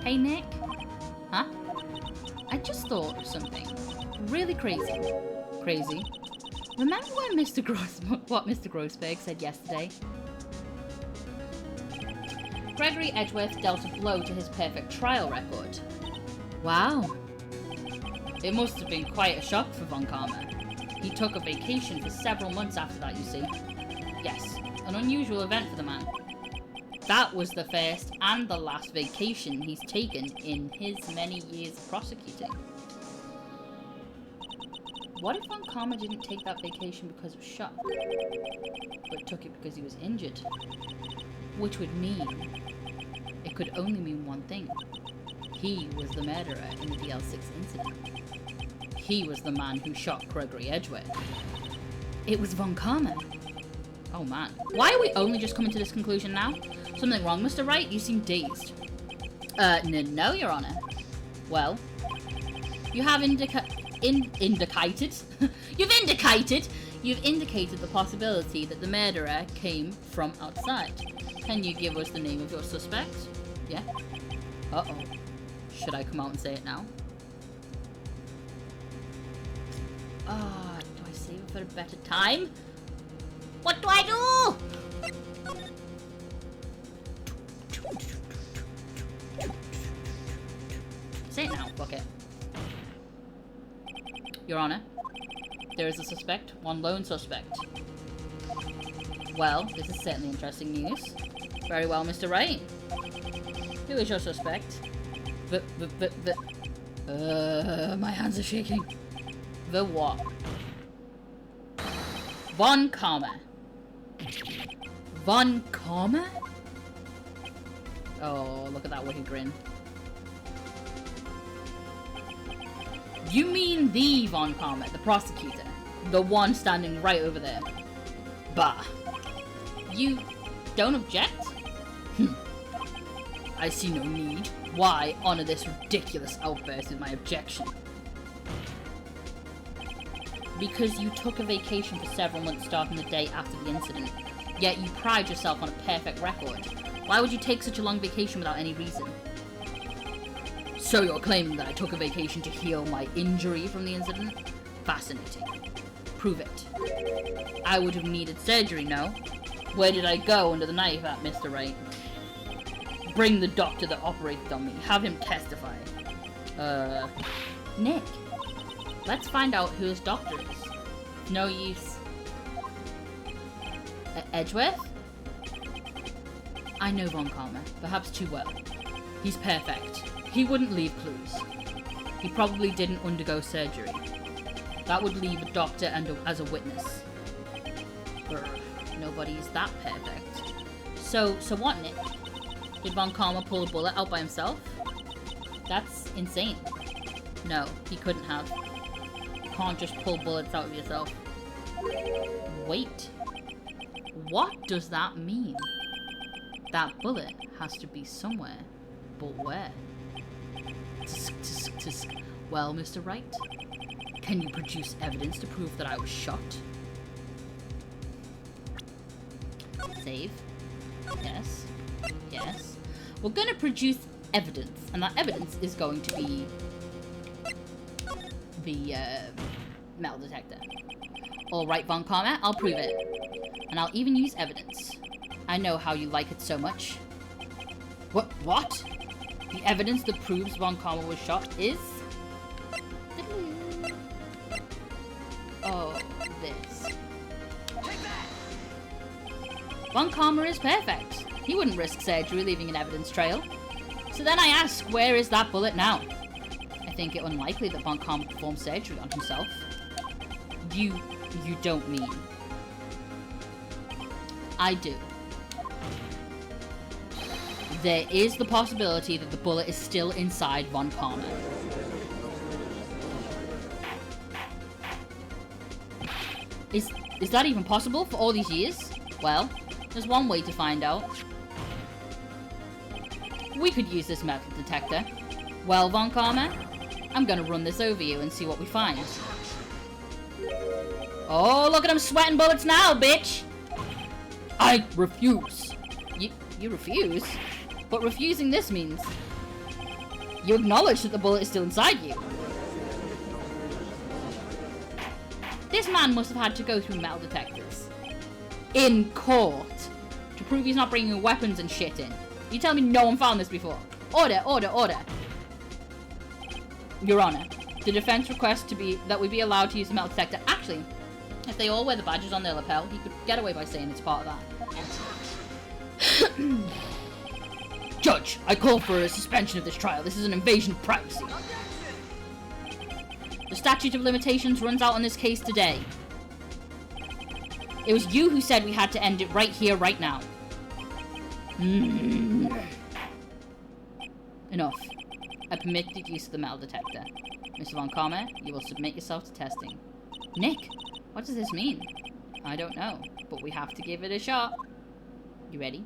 A: Hey, Nick? Huh? I just thought of something. Really crazy. Crazy? Remember when what Mr. Grossberg said yesterday? Gregory Edgeworth dealt a blow to his perfect trial record. Wow. It must have been quite a shock for Von Karma. He took a vacation for several months after that, you see. Yes, an unusual event for the man. That was the first and the last vacation he's taken in his many years of prosecuting. What if Von Karma didn't take that vacation because of shock, but took it because he was injured? Which would mean, it could only mean one thing. He was the murderer in the DL6 incident. He was the man who shot Gregory Edgeworth. It was Von Karma. Oh man. Why are we only just coming to this conclusion now? Something wrong, Mr. Wright? You seem dazed. No, Your Honor. Well, you have indicated... You've indicated the possibility that the murderer came from outside. Can you give us the name of your suspect? Yeah? Uh-oh. Should I come out and say it now? Do I save it for a better time? What do I do? Say it now, fuck it. Your Honor, there is a suspect, one lone suspect. Well, this is certainly interesting news. Very well, Mr. Wright. Who is your suspect? My hands are shaking. The what? Von Karma. Von Karma? Oh, look at that wicked grin. You mean the Von Karma, the prosecutor? The one standing right over there? Bah. You don't object? I see no need. Why honor this ridiculous outburst with my objection? Because you took a vacation for several months starting the day after the incident, yet you pride yourself on a perfect record. Why would you take such a long vacation without any reason? So you're claiming that I took a vacation to heal my injury from the incident? Fascinating. Prove it. I would have needed surgery, no? Where did I go under the knife at, Mr. Wright? Bring the doctor that operated on me. Have him testify. Nick. Let's find out who his doctor is. No use. Edgeworth? I know Von Karma, perhaps too well. He's perfect. He wouldn't leave clues. He probably didn't undergo surgery. That would leave a doctor as a witness. Nobody's that perfect. So what, Nick? Did Von Karma pull a bullet out by himself? That's insane. No, he couldn't have. You can't just pull bullets out of yourself. Wait. What does that mean? That bullet has to be somewhere. But where? Tisk, tisk, tisk. Well, Mr. Wright, can you produce evidence to prove that I was shot? Save. Yes. Yes. We're gonna produce evidence, and that evidence is going to be the metal detector. Alright, Von Karma, I'll prove it. And I'll even use evidence. I know how you like it so much. What? The evidence that proves Von Karma was shot is... Oh, this. Von Karma is perfect. He wouldn't risk surgery leaving an evidence trail. So then I ask, where is that bullet now? I think it unlikely that Von Karma performed surgery on himself. You don't mean... I do. There is the possibility that the bullet is still inside Von Karma. Is that even possible for all these years? Well, there's one way to find out. We could use this metal detector. Well, Von Karma, I'm gonna run this over you and see what we find. Oh, look at him sweating bullets now, bitch! I refuse. You refuse? But refusing this means you acknowledge that the bullet is still inside you. This man must have had to go through metal detectors in court to prove he's not bringing weapons and shit in. You tell me no one found this before? Order, order, order. Your Honor, the defense requests that we be allowed to use the metal detector. Actually, if they all wear the badges on their lapel, he could get away by saying it's part of that. Judge, I call for a suspension of this trial. This is an invasion of privacy. The statute of limitations runs out on this case today. It was you who said we had to end it right here, right now. Enough. I permit the use of the metal detector. Mr. Von Karma, you will submit yourself to testing. Nick, what does this mean? I don't know, but we have to give it a shot. You ready?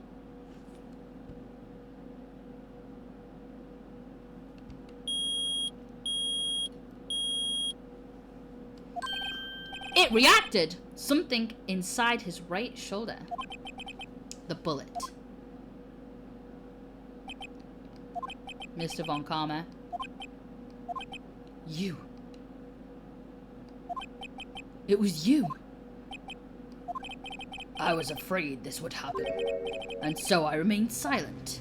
A: It reacted! Something inside his right shoulder. The bullet. Mr. Von Karma. You. It was you. I was afraid this would happen, and so I remained silent.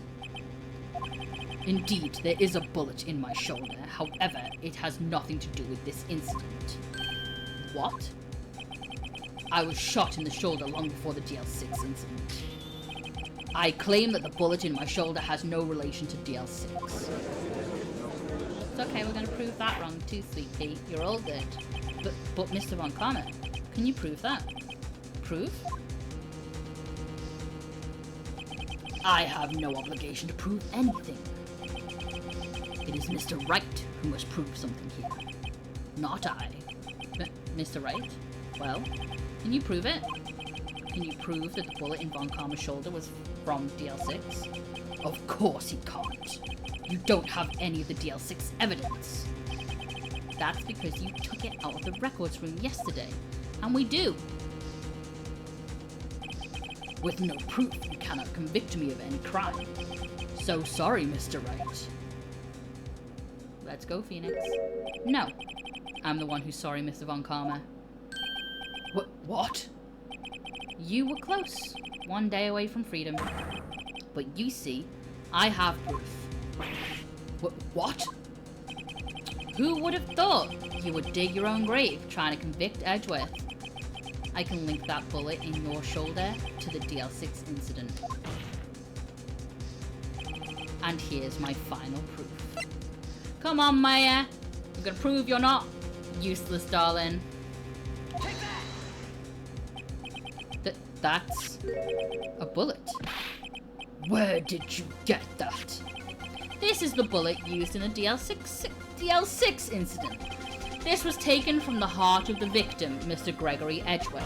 A: Indeed, there is a bullet in my shoulder. However, it has nothing to do with this incident. What? I was shot in the shoulder long before the DL6 incident. I claim that the bullet in my shoulder has no relation to DL6. It's okay, we're going to prove that wrong too, Sweet Pea. You're all good. But Mr. Von Karma, can you prove that? Prove? I have no obligation to prove anything. It is Mr. Wright who must prove something here. Not I. Mr. Wright? Well, can you prove it? Can you prove that the bullet in Von Karma's shoulder was from DL6? Of course he can't. You don't have any of the DL6 evidence. That's because you took it out of the records room yesterday. And we do. With no proof, you cannot convict me of any crime. So sorry, Mr. Wright. Let's go, Phoenix. No. I'm the one who's sorry, Mr. Von Karma. What? You were close. One day away from freedom. But you see, I have proof. What? Who would have thought you would dig your own grave trying to convict Edgeworth? I can link that bullet in your shoulder to the DL6 incident. And here's my final proof. Come on, Maya. I'm gonna prove you're not useless, darling. That's a bullet. Where did you get that? This is the bullet used in the DL6 incident. This was taken from the heart of the victim, Mr. Gregory Edgeworth.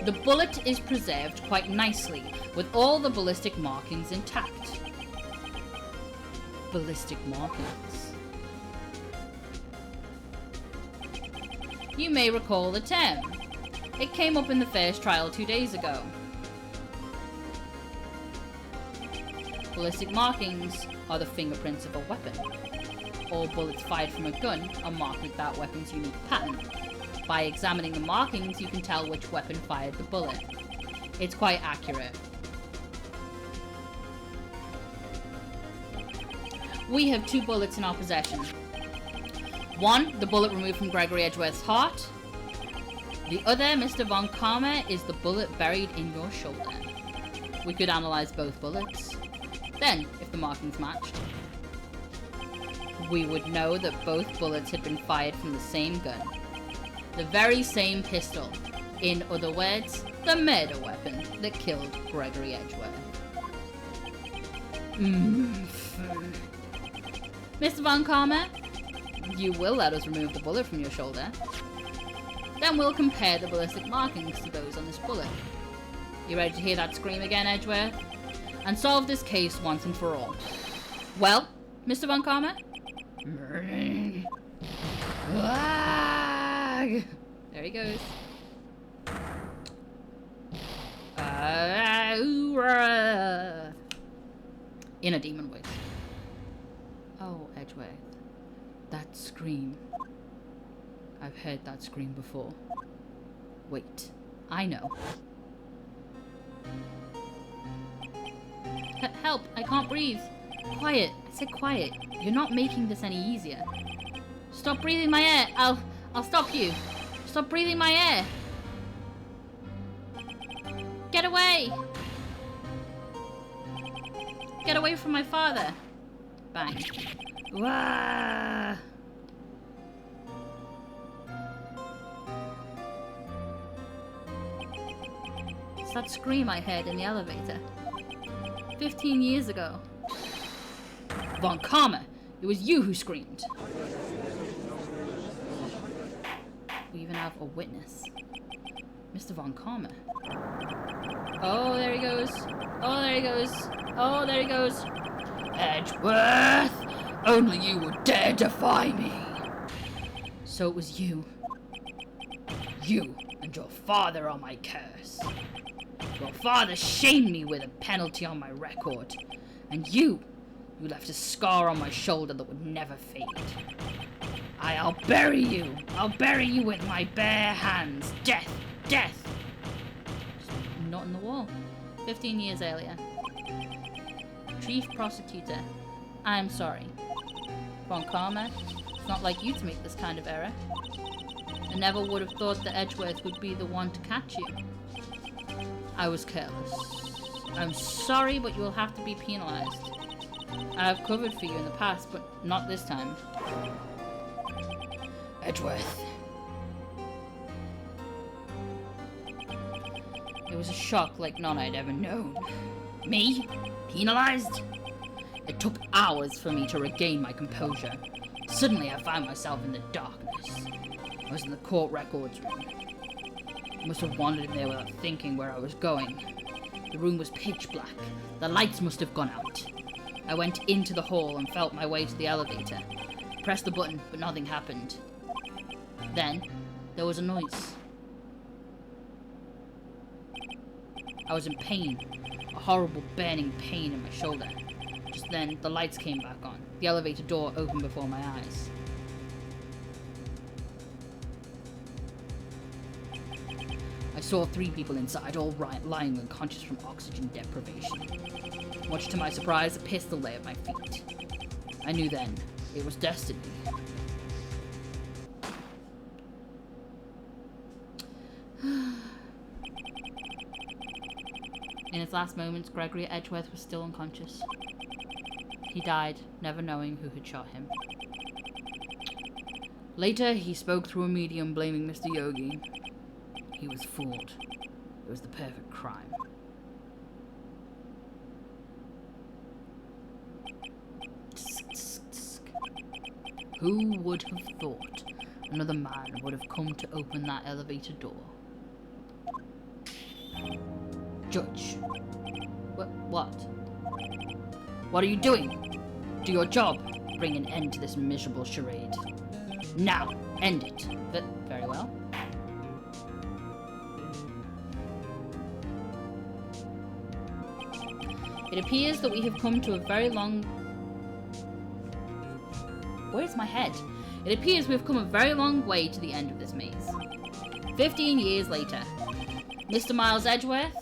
A: The bullet is preserved quite nicely, with all the ballistic markings intact. Ballistic markings. You may recall the term. It came up in the first trial 2 days ago. Ballistic markings are the fingerprints of a weapon. All bullets fired from a gun are marked with that weapon's unique pattern. By examining the markings, you can tell which weapon fired the bullet. It's quite accurate. We have 2 bullets in our possession. One, the bullet removed from Gregory Edgeworth's heart. The other, Mr. Von Karma, is the bullet buried in your shoulder. We could analyze both bullets. Then, if the markings matched, we would know that both bullets had been fired from the same gun. The very same pistol. In other words, the murder weapon that killed Gregory Edgeworth. Mr. Von Karma, you will let us remove the bullet from your shoulder. Then we'll compare the ballistic markings to those on this bullet. You ready to hear that scream again, Edgeworth? And solve this case once and for all. Well, Mr. Von Karma? There he goes. In a demon voice. Oh, Edgeworth. That scream. I've heard that scream before. Wait, I know. Help, I can't breathe. Quiet, I said quiet. You're not making this any easier. Stop breathing my air. I'll stop you. Stop breathing my air. Get away. Get away from my father. Bang. Wah. It's that scream I heard in the elevator. 15 years ago. Von Karma, it was you who screamed. We even have a witness. Mr. Von Karma. Oh, there he goes. Oh, there he goes. Oh, there he goes. Edgeworth! Only you would dare defy me. So it was you. You and your father are my curse. Your father shamed me with a penalty on my record. And you left a scar on my shoulder that would never fade. I'll bury you. I'll bury you with my bare hands. Death, death. Not in the wall. 15 years earlier. Chief Prosecutor, I am sorry. Von Karma, it's not like you to make this kind of error. I never would have thought that Edgeworth would be the one to catch you. I was careless. I'm sorry, but you will have to be penalized. I have covered for you in the past, but not this time. Edgeworth. It was a shock like none I'd ever known. Me? Penalized? It took hours for me to regain my composure. Suddenly I found myself in the darkness. I was in the court records room. I must have wandered in there without thinking where I was going. The room was pitch black. The lights must have gone out. I went into the hall and felt my way to the elevator. Pressed the button, but nothing happened. Then, there was a noise. I was in pain. A horrible burning pain in my shoulder. Just then, the lights came back on. The elevator door opened before my eyes. I saw 3 people inside, all lying unconscious from oxygen deprivation. Much to my surprise, a pistol lay at my feet. I knew then, it was destiny. In his last moments, Gregory Edgeworth was still unconscious. He died, never knowing who had shot him. Later, he spoke through a medium blaming Mr. Yogi. He was fooled. It was the perfect crime. Who would have thought another man would have come to open that elevator door? Judge. What? What are you doing? Do your job. Bring an end to this miserable charade. Now, end it. Very well. It appears that we have come to a very long... Where's my head? It appears we've come a very long way to the end of this maze. 15 years later. Mr. Miles Edgeworth?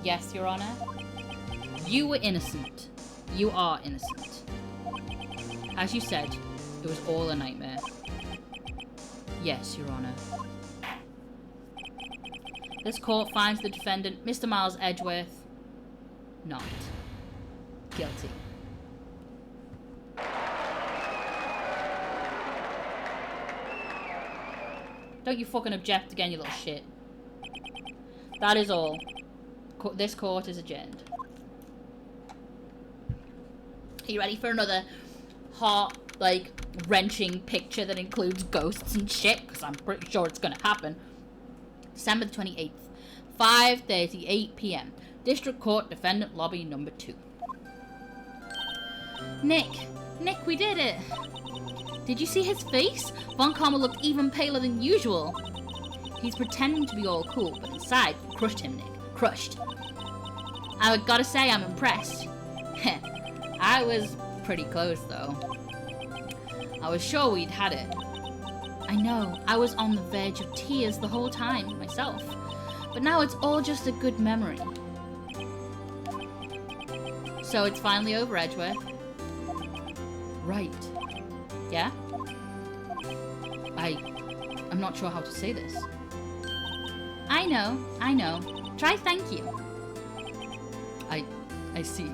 A: Yes, Your Honor. You were innocent. You are innocent. As you said, it was all a nightmare. Yes, Your Honor. This court finds the defendant, Mr. Miles Edgeworth, not guilty. Don't you fucking object again, you little shit. That is all. This court is adjourned. Are you ready for another hot, like, wrenching picture that includes ghosts and shit? Because I'm pretty sure it's gonna happen. December the 28th, 5:38 p.m. District Court Defendant Lobby number 2. Nick, we did it. Did you see his face? Von Karma looked even paler than usual. He's pretending to be all cool, but inside, crushed him, Nick. Crushed. I gotta say, I'm impressed. I was pretty close, though. I was sure we'd had it. I know, I was on the verge of tears the whole time, myself. But now it's all just a good memory. So it's finally over, Edgeworth. Right. Yeah? I'm not sure how to say this. I know. Try thank you. I see.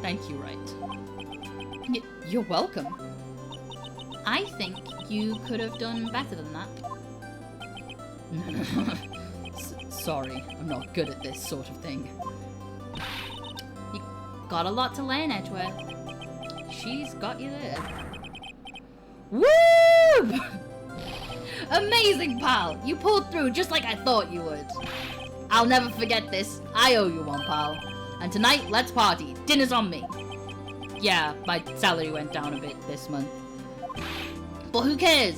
A: Thank you, Wright. You're welcome. I think you could have done better than that. Sorry, I'm not good at this sort of thing. You got a lot to learn, Edgeworth. She's got you there. Woo! Amazing, pal! You pulled through just like I thought you would. I'll never forget this. I owe you one, pal. And tonight, let's party. Dinner's on me. Yeah, my salary went down a bit this month. But who cares?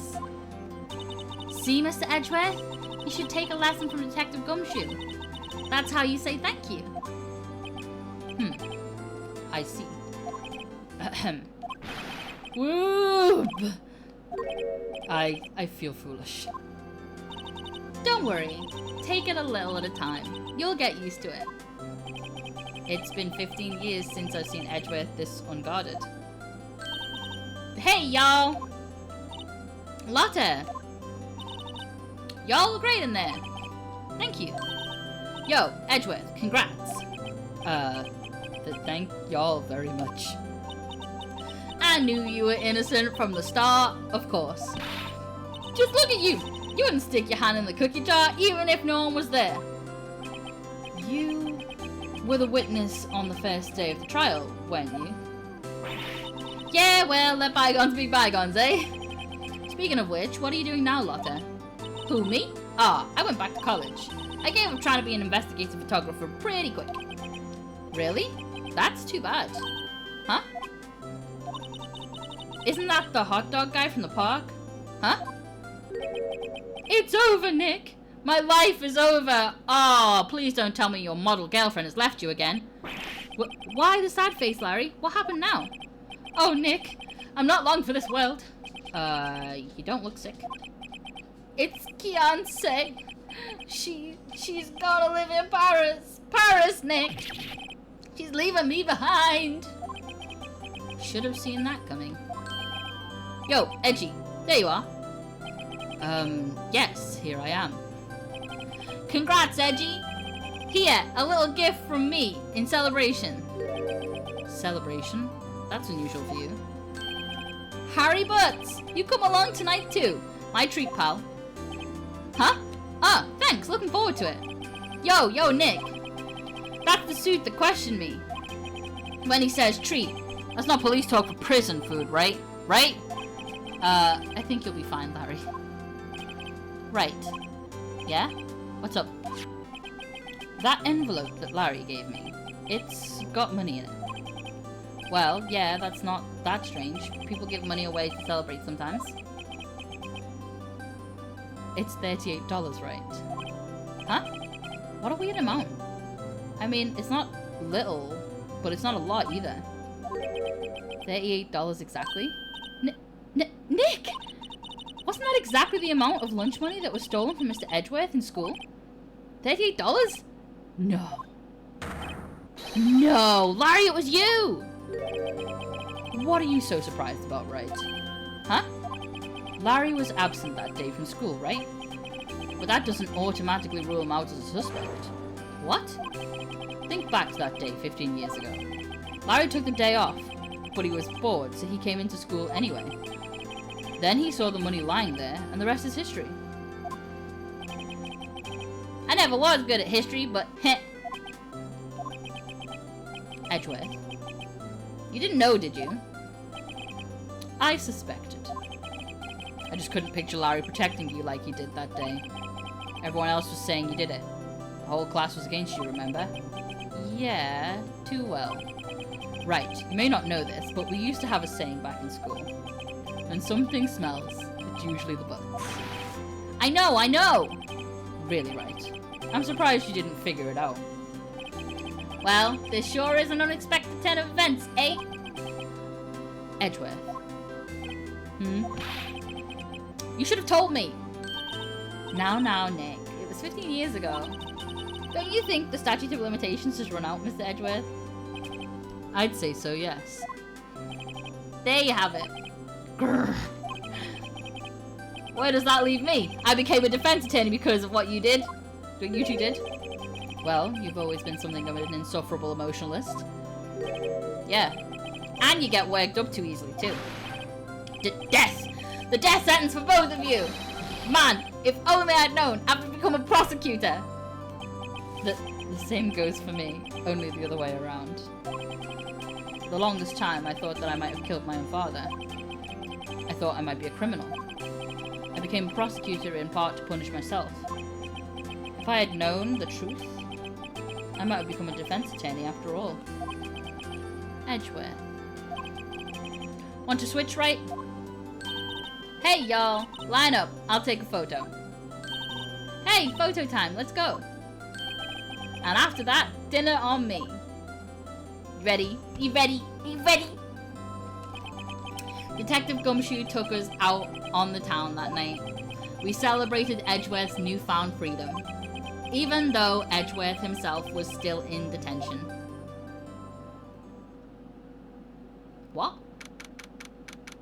A: See, Mr. Edgeworth? You should take a lesson from Detective Gumshoe. That's how you say thank you. I see. Ahem. Whoop! I feel foolish. Don't worry. Take it a little at a time. You'll get used to it. It's been 15 years since I've seen Edgeworth this unguarded. Hey, y'all! Lotta! Y'all look great in there. Thank you. Yo, Edgeworth, congrats. Thank y'all very much. I knew you were innocent from the start, of course. Just look at you. You wouldn't stick your hand in the cookie jar even if no one was there. You were the witness on the first day of the trial, weren't you? Yeah, well, let bygones be bygones, eh? Speaking of which, what are you doing now, Lotta? Who, me? I went back to college. I gave up trying to be an investigative photographer pretty quick. Really? That's too bad. Huh? Isn't that the hot dog guy from the park? Huh? It's over, Nick! My life is over! Oh, please don't tell me your model girlfriend has left you again. Why the sad face, Larry? What happened now? Oh, Nick, I'm not long for this world. You don't look sick. It's Kianse. She's gotta live in Paris. Paris, Nick! She's leaving me behind. Should have seen that coming. Yo, Edgy, there you are. Yes, here I am. Congrats, Edgy. Here, a little gift from me in celebration. Celebration? That's unusual for you. Harry Butts, you come along tonight too. My treat, pal. Huh? Ah, thanks. Looking forward to it. Yo, Nick. That's the suit that questioned me. When he says treat, that's not police talk for prison food, right? Right? I think you'll be fine, Larry. Right. Yeah? What's up? That envelope that Larry gave me, it's got money in it. Well, yeah, that's not that strange. People give money away to celebrate sometimes. It's $38, right? Huh? What a weird amount. I mean, it's not little, but it's not a lot either. $38 exactly? Nick! Wasn't that exactly the amount of lunch money that was stolen from Mr. Edgeworth in school? $38? No. No! Larry, it was you! What are you so surprised about, Wright? Huh? Larry was absent that day from school, right? But that doesn't automatically rule him out as a suspect. What? Think back to that day 15 years ago. Larry took the day off, but he was bored, so he came into school anyway. Then he saw the money lying there, and the rest is history. I never was good at history, but heh. Edgeworth. You didn't know, did you? I suspected. I just couldn't picture Larry protecting you like he did that day. Everyone else was saying you did it. The whole class was against you, remember? Yeah, too well. Right, you may not know this, but we used to have a saying back in school. When something smells, it's usually the bullets. I know! Really, Wright. I'm surprised you didn't figure it out. Well, this sure is an unexpected turn of events, eh? Edgeworth. You should have told me! Now, Nick. It was 15 years ago. Don't you think the statute of limitations has run out, Mr. Edgeworth? I'd say so, yes. There you have it. Grrr. Where does that leave me? I became a defense attorney because of what you did. What you two did. Well, you've always been something of an insufferable emotionalist. Yeah. And you get worked up too easily, too. Death! The death sentence for both of you! Man, if only I'd known, I'd become a prosecutor! The same goes for me, only the other way around. The longest time, I thought that I might have killed my own father. I thought I might be a criminal. I became a prosecutor in part to punish myself. If I had known the truth, I might have become a defense attorney after all. Edgeworth. Want to switch, Wright? Hey, y'all. Line up. I'll take a photo. Hey, photo time. Let's go. And after that, dinner on me. Ready? You ready? You ready? Detective Gumshoe took us out on the town that night. We celebrated Edgeworth's newfound freedom, even though Edgeworth himself was still in detention. What?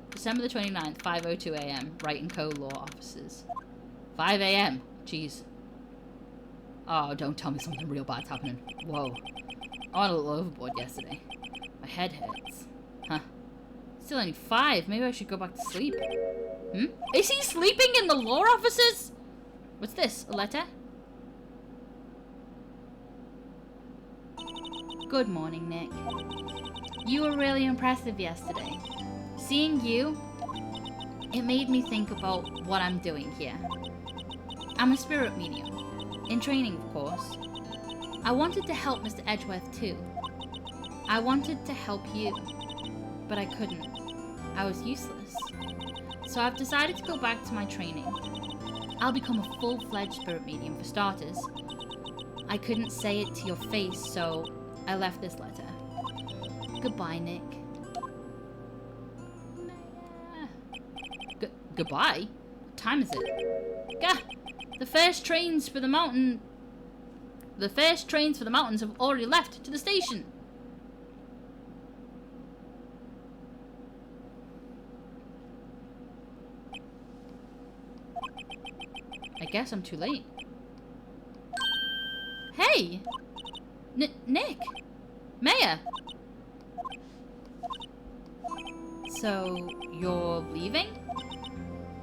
A: December the 29th, 5:02 a.m. Wright & Co. Law Offices. 5 a.m. Jeez. Oh, don't tell me something real bad's happening. Whoa. I went a little overboard yesterday. My head hurts. Huh. Still only 5. Maybe I should go back to sleep. Is he sleeping in the law offices? What's this? A letter? Good morning, Nick. You were really impressive yesterday. Seeing you, it made me think about what I'm doing here. I'm a spirit medium. In training, of course. I wanted to help Mr. Edgeworth too. I wanted to help you, but I couldn't. I was useless. So I've decided to go back to my training. I'll become a full-fledged spirit medium for starters. I couldn't say it to your face, so I left this letter. Goodbye, Nick. Goodbye? What time is it? Gah! The first trains for the mountains have already left to the station. I guess I'm too late. Hey! Nick! Maya! So, You're leaving?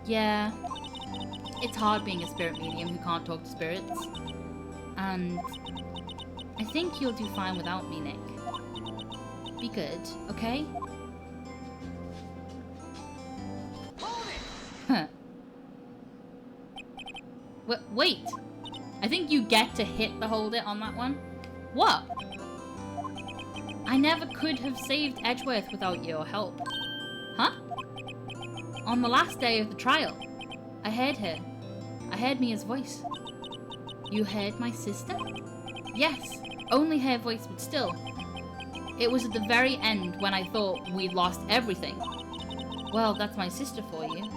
A: Yeah. It's hard being a spirit medium who can't talk to spirits. And I think you'll do fine without me, Nick. Be good, okay? Huh. Wait! I think you get to hit the hold it on that one. What? I never could have saved Edgeworth without your help. Huh? On the last day of the trial, I heard her. I heard Mia's voice. You heard my sister? Yes, only her voice, but still. It was at the very end when I thought we'd lost everything. Well, that's my sister for you.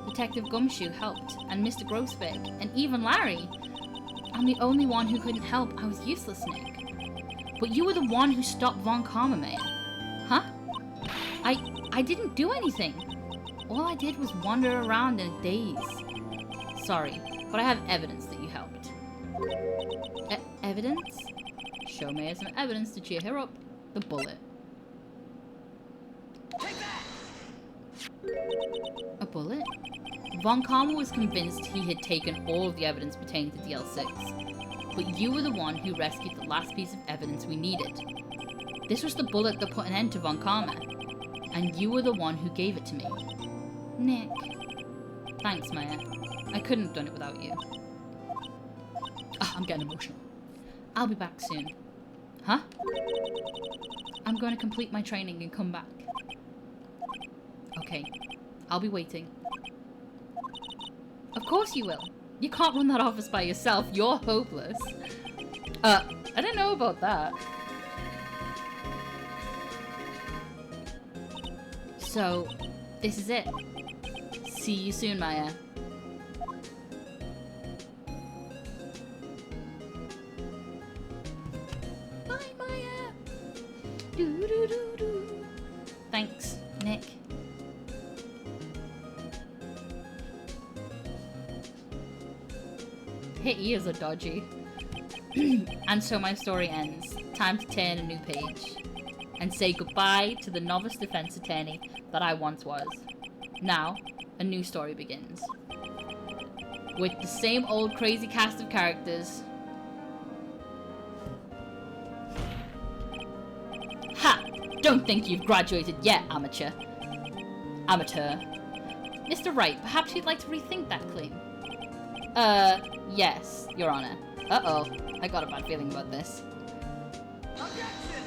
A: Detective Gumshoe helped, and Mr. Grosbeck, and even Larry. I'm the only one who couldn't help. I was useless, Nick. But you were the one who stopped Von Karma, Maya. Huh? I didn't do anything. All I did was wander around in a daze. Sorry, but I have evidence that you helped. Evidence? Show Maya some evidence to cheer her up. The bullet.
B: Take that!
A: A bullet? Von Karma was convinced he had taken all of the evidence pertaining to DL6. But you were the one who rescued the last piece of evidence we needed. This was the bullet that put an end to Von Karma. And you were the one who gave it to me. Nick. Thanks, Maya. I couldn't have done it without you. Oh, I'm getting emotional. I'll be back soon. Huh? I'm going to complete my training and come back. Okay. I'll be waiting. Of course you will. You can't run that office by yourself. You're hopeless. I don't know about that. So, this is it. See you soon, Maya. Bye, Maya. Doo-doo-doo-doo. Thanks, Nick. Her ears are dodgy. And so my story ends. Time to turn a new page. And say goodbye to the novice defense attorney that I once was. Now, a new story begins. With the same old crazy cast of characters. Ha! Don't think you've graduated yet, amateur. Mr. Wright, perhaps you'd like to rethink that claim? Yes, Your Honor. Uh-oh, I got a bad feeling about this.
B: Objection!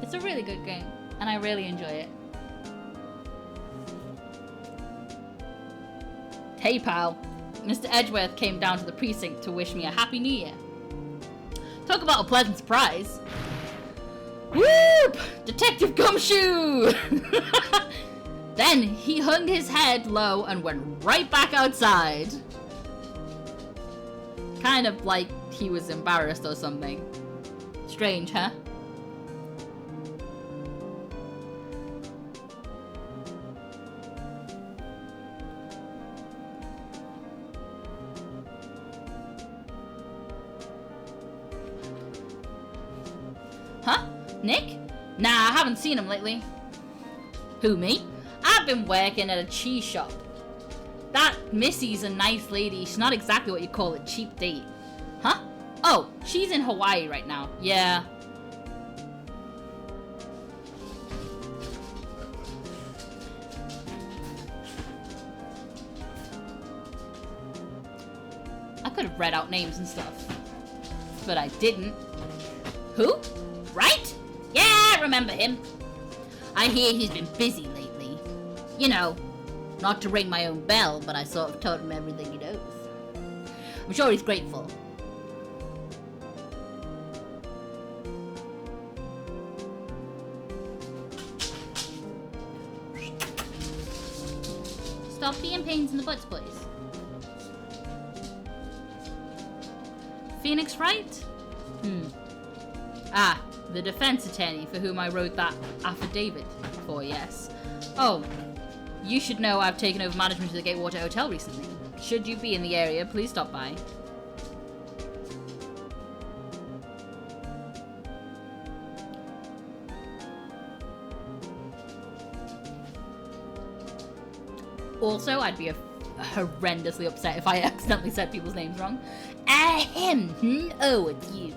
A: It's a really good game, and I really enjoy it. Hey pal, Mr. Edgeworth came down to the precinct to wish me a happy new year. Talk about a pleasant surprise. Whoop! Detective Gumshoe! Then he hung his head low and went right back outside. Kind of like he was embarrassed or something. Strange, huh? Huh? Nick? Nah, I haven't seen him lately. Who, me? I've been working at a cheese shop. That Missy's a nice lady. She's not exactly what you call a cheap date. Huh? Oh, she's in Hawaii right now. Yeah. I could have read out names and stuff. But I didn't. Who? Wright? Yeah, I remember him. I hear he's been busy lately. You know, not to ring my own bell, but I sort of told him everything he knows. I'm sure he's grateful. Stop being pains in the butts, please. Phoenix Wright? Ah, the defense attorney for whom I wrote that affidavit for, yes. Oh, you should know I've taken over management of the Gatewater Hotel recently. Should you be in the area, please stop by. Also, I'd be horrendously upset if I accidentally said people's names wrong. Oh, it's you.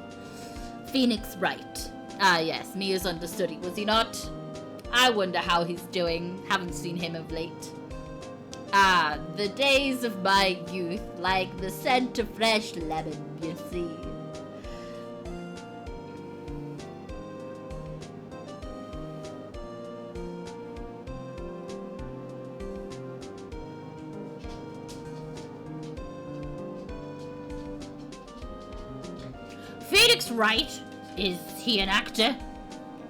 A: Phoenix Wright. Ah, yes, Mia's understudy, was he not? I wonder how he's doing. Haven't seen him of late. Ah, the days of my youth, like the scent of fresh lemon, you see. Phoenix Wright? Is he an actor?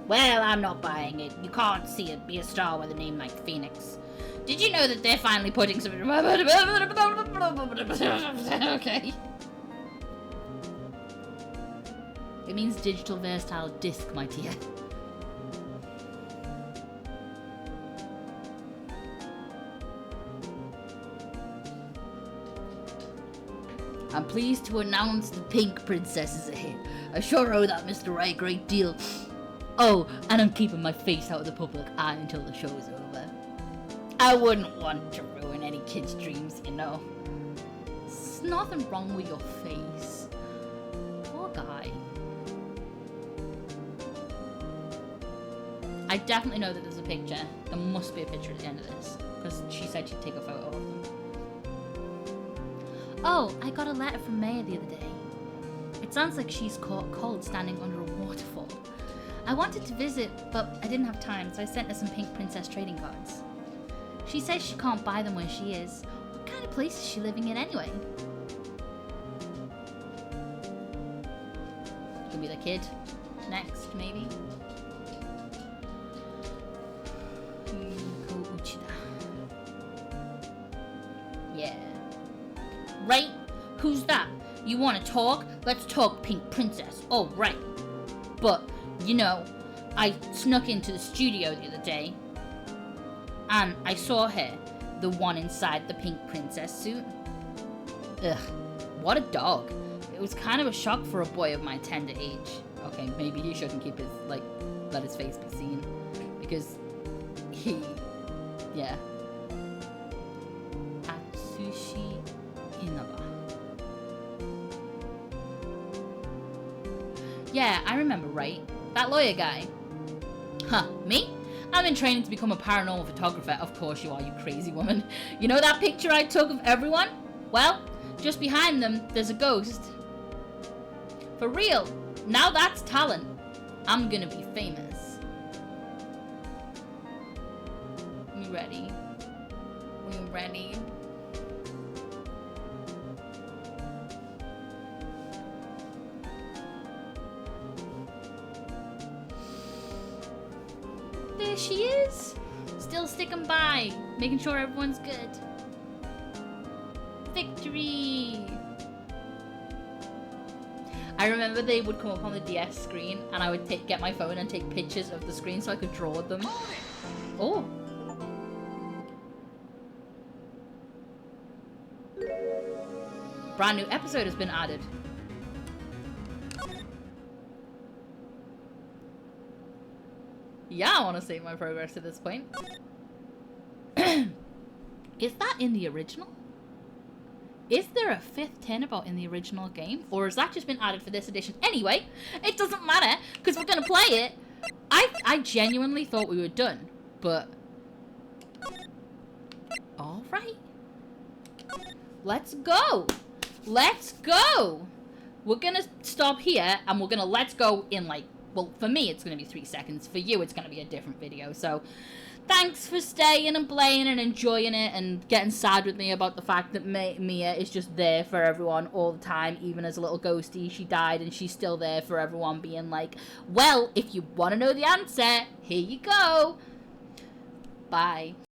A: Well, I'm not buying it. You can't be a star with a name like Phoenix. Did you know that they're finally putting some... Okay. It means digital versatile disc, my dear. I'm pleased to announce the Pink Princess is a hit. I sure owe that Mr. Wright a great deal. Oh, and I'm keeping my face out of the public eye until the show is over. I wouldn't want to ruin any kid's dreams, you know. There's nothing wrong with your face. Poor guy. I definitely know that there's a picture. There must be a picture at the end of this, because she said she'd take a photo of them. Oh, I got a letter from Maya the other day. It sounds like she's caught cold standing under a waterfall. I wanted to visit, but I didn't have time, so I sent her some Pink Princess trading cards. She says she can't buy them where she is. What kind of place is she living in anyway? Could be the kid. Next, maybe. Yeah. Right? Who's that? You want to talk? Let's talk, Pink Princess. Oh, right. But, you know, I snuck into the studio the other day, and I saw her, the one inside the Pink Princess suit. Ugh, what a dog. It was kind of a shock for a boy of my tender age. Okay, maybe he shouldn't keep his, let his face be seen, because yeah. Atsushi Inaba. Yeah, I remember, right? That lawyer guy. Huh, me? I'm in training to become a paranormal photographer. Of course you are, you crazy woman. You know that picture I took of everyone? Well, just behind them, there's a ghost. For real, now that's talent. I'm gonna be famous. You ready? You ready? There she is. Still sticking by, making sure everyone's good. Victory! I remember they would come up on the DS screen, and I would get my phone and take pictures of the screen so I could draw them. Oh! Brand new episode has been added. Yeah, I want to save my progress at this point. Is that in the original? Is there a 5th Turnabout in the original game? Or has that just been added for this edition? Anyway, it doesn't matter, because we're going to play it. I genuinely thought we were done, but... Alright. Let's go. Let's go. We're going to stop here, and we're going to let's go in, like, well, for me, it's going to be 3 seconds. For you, it's going to be a different video. So, thanks for staying and playing and enjoying it and getting sad with me about the fact that Mia is just there for everyone all the time. Even as a little ghostie, she died and she's still there for everyone, being like, well, if you want to know the answer, here you go. Bye.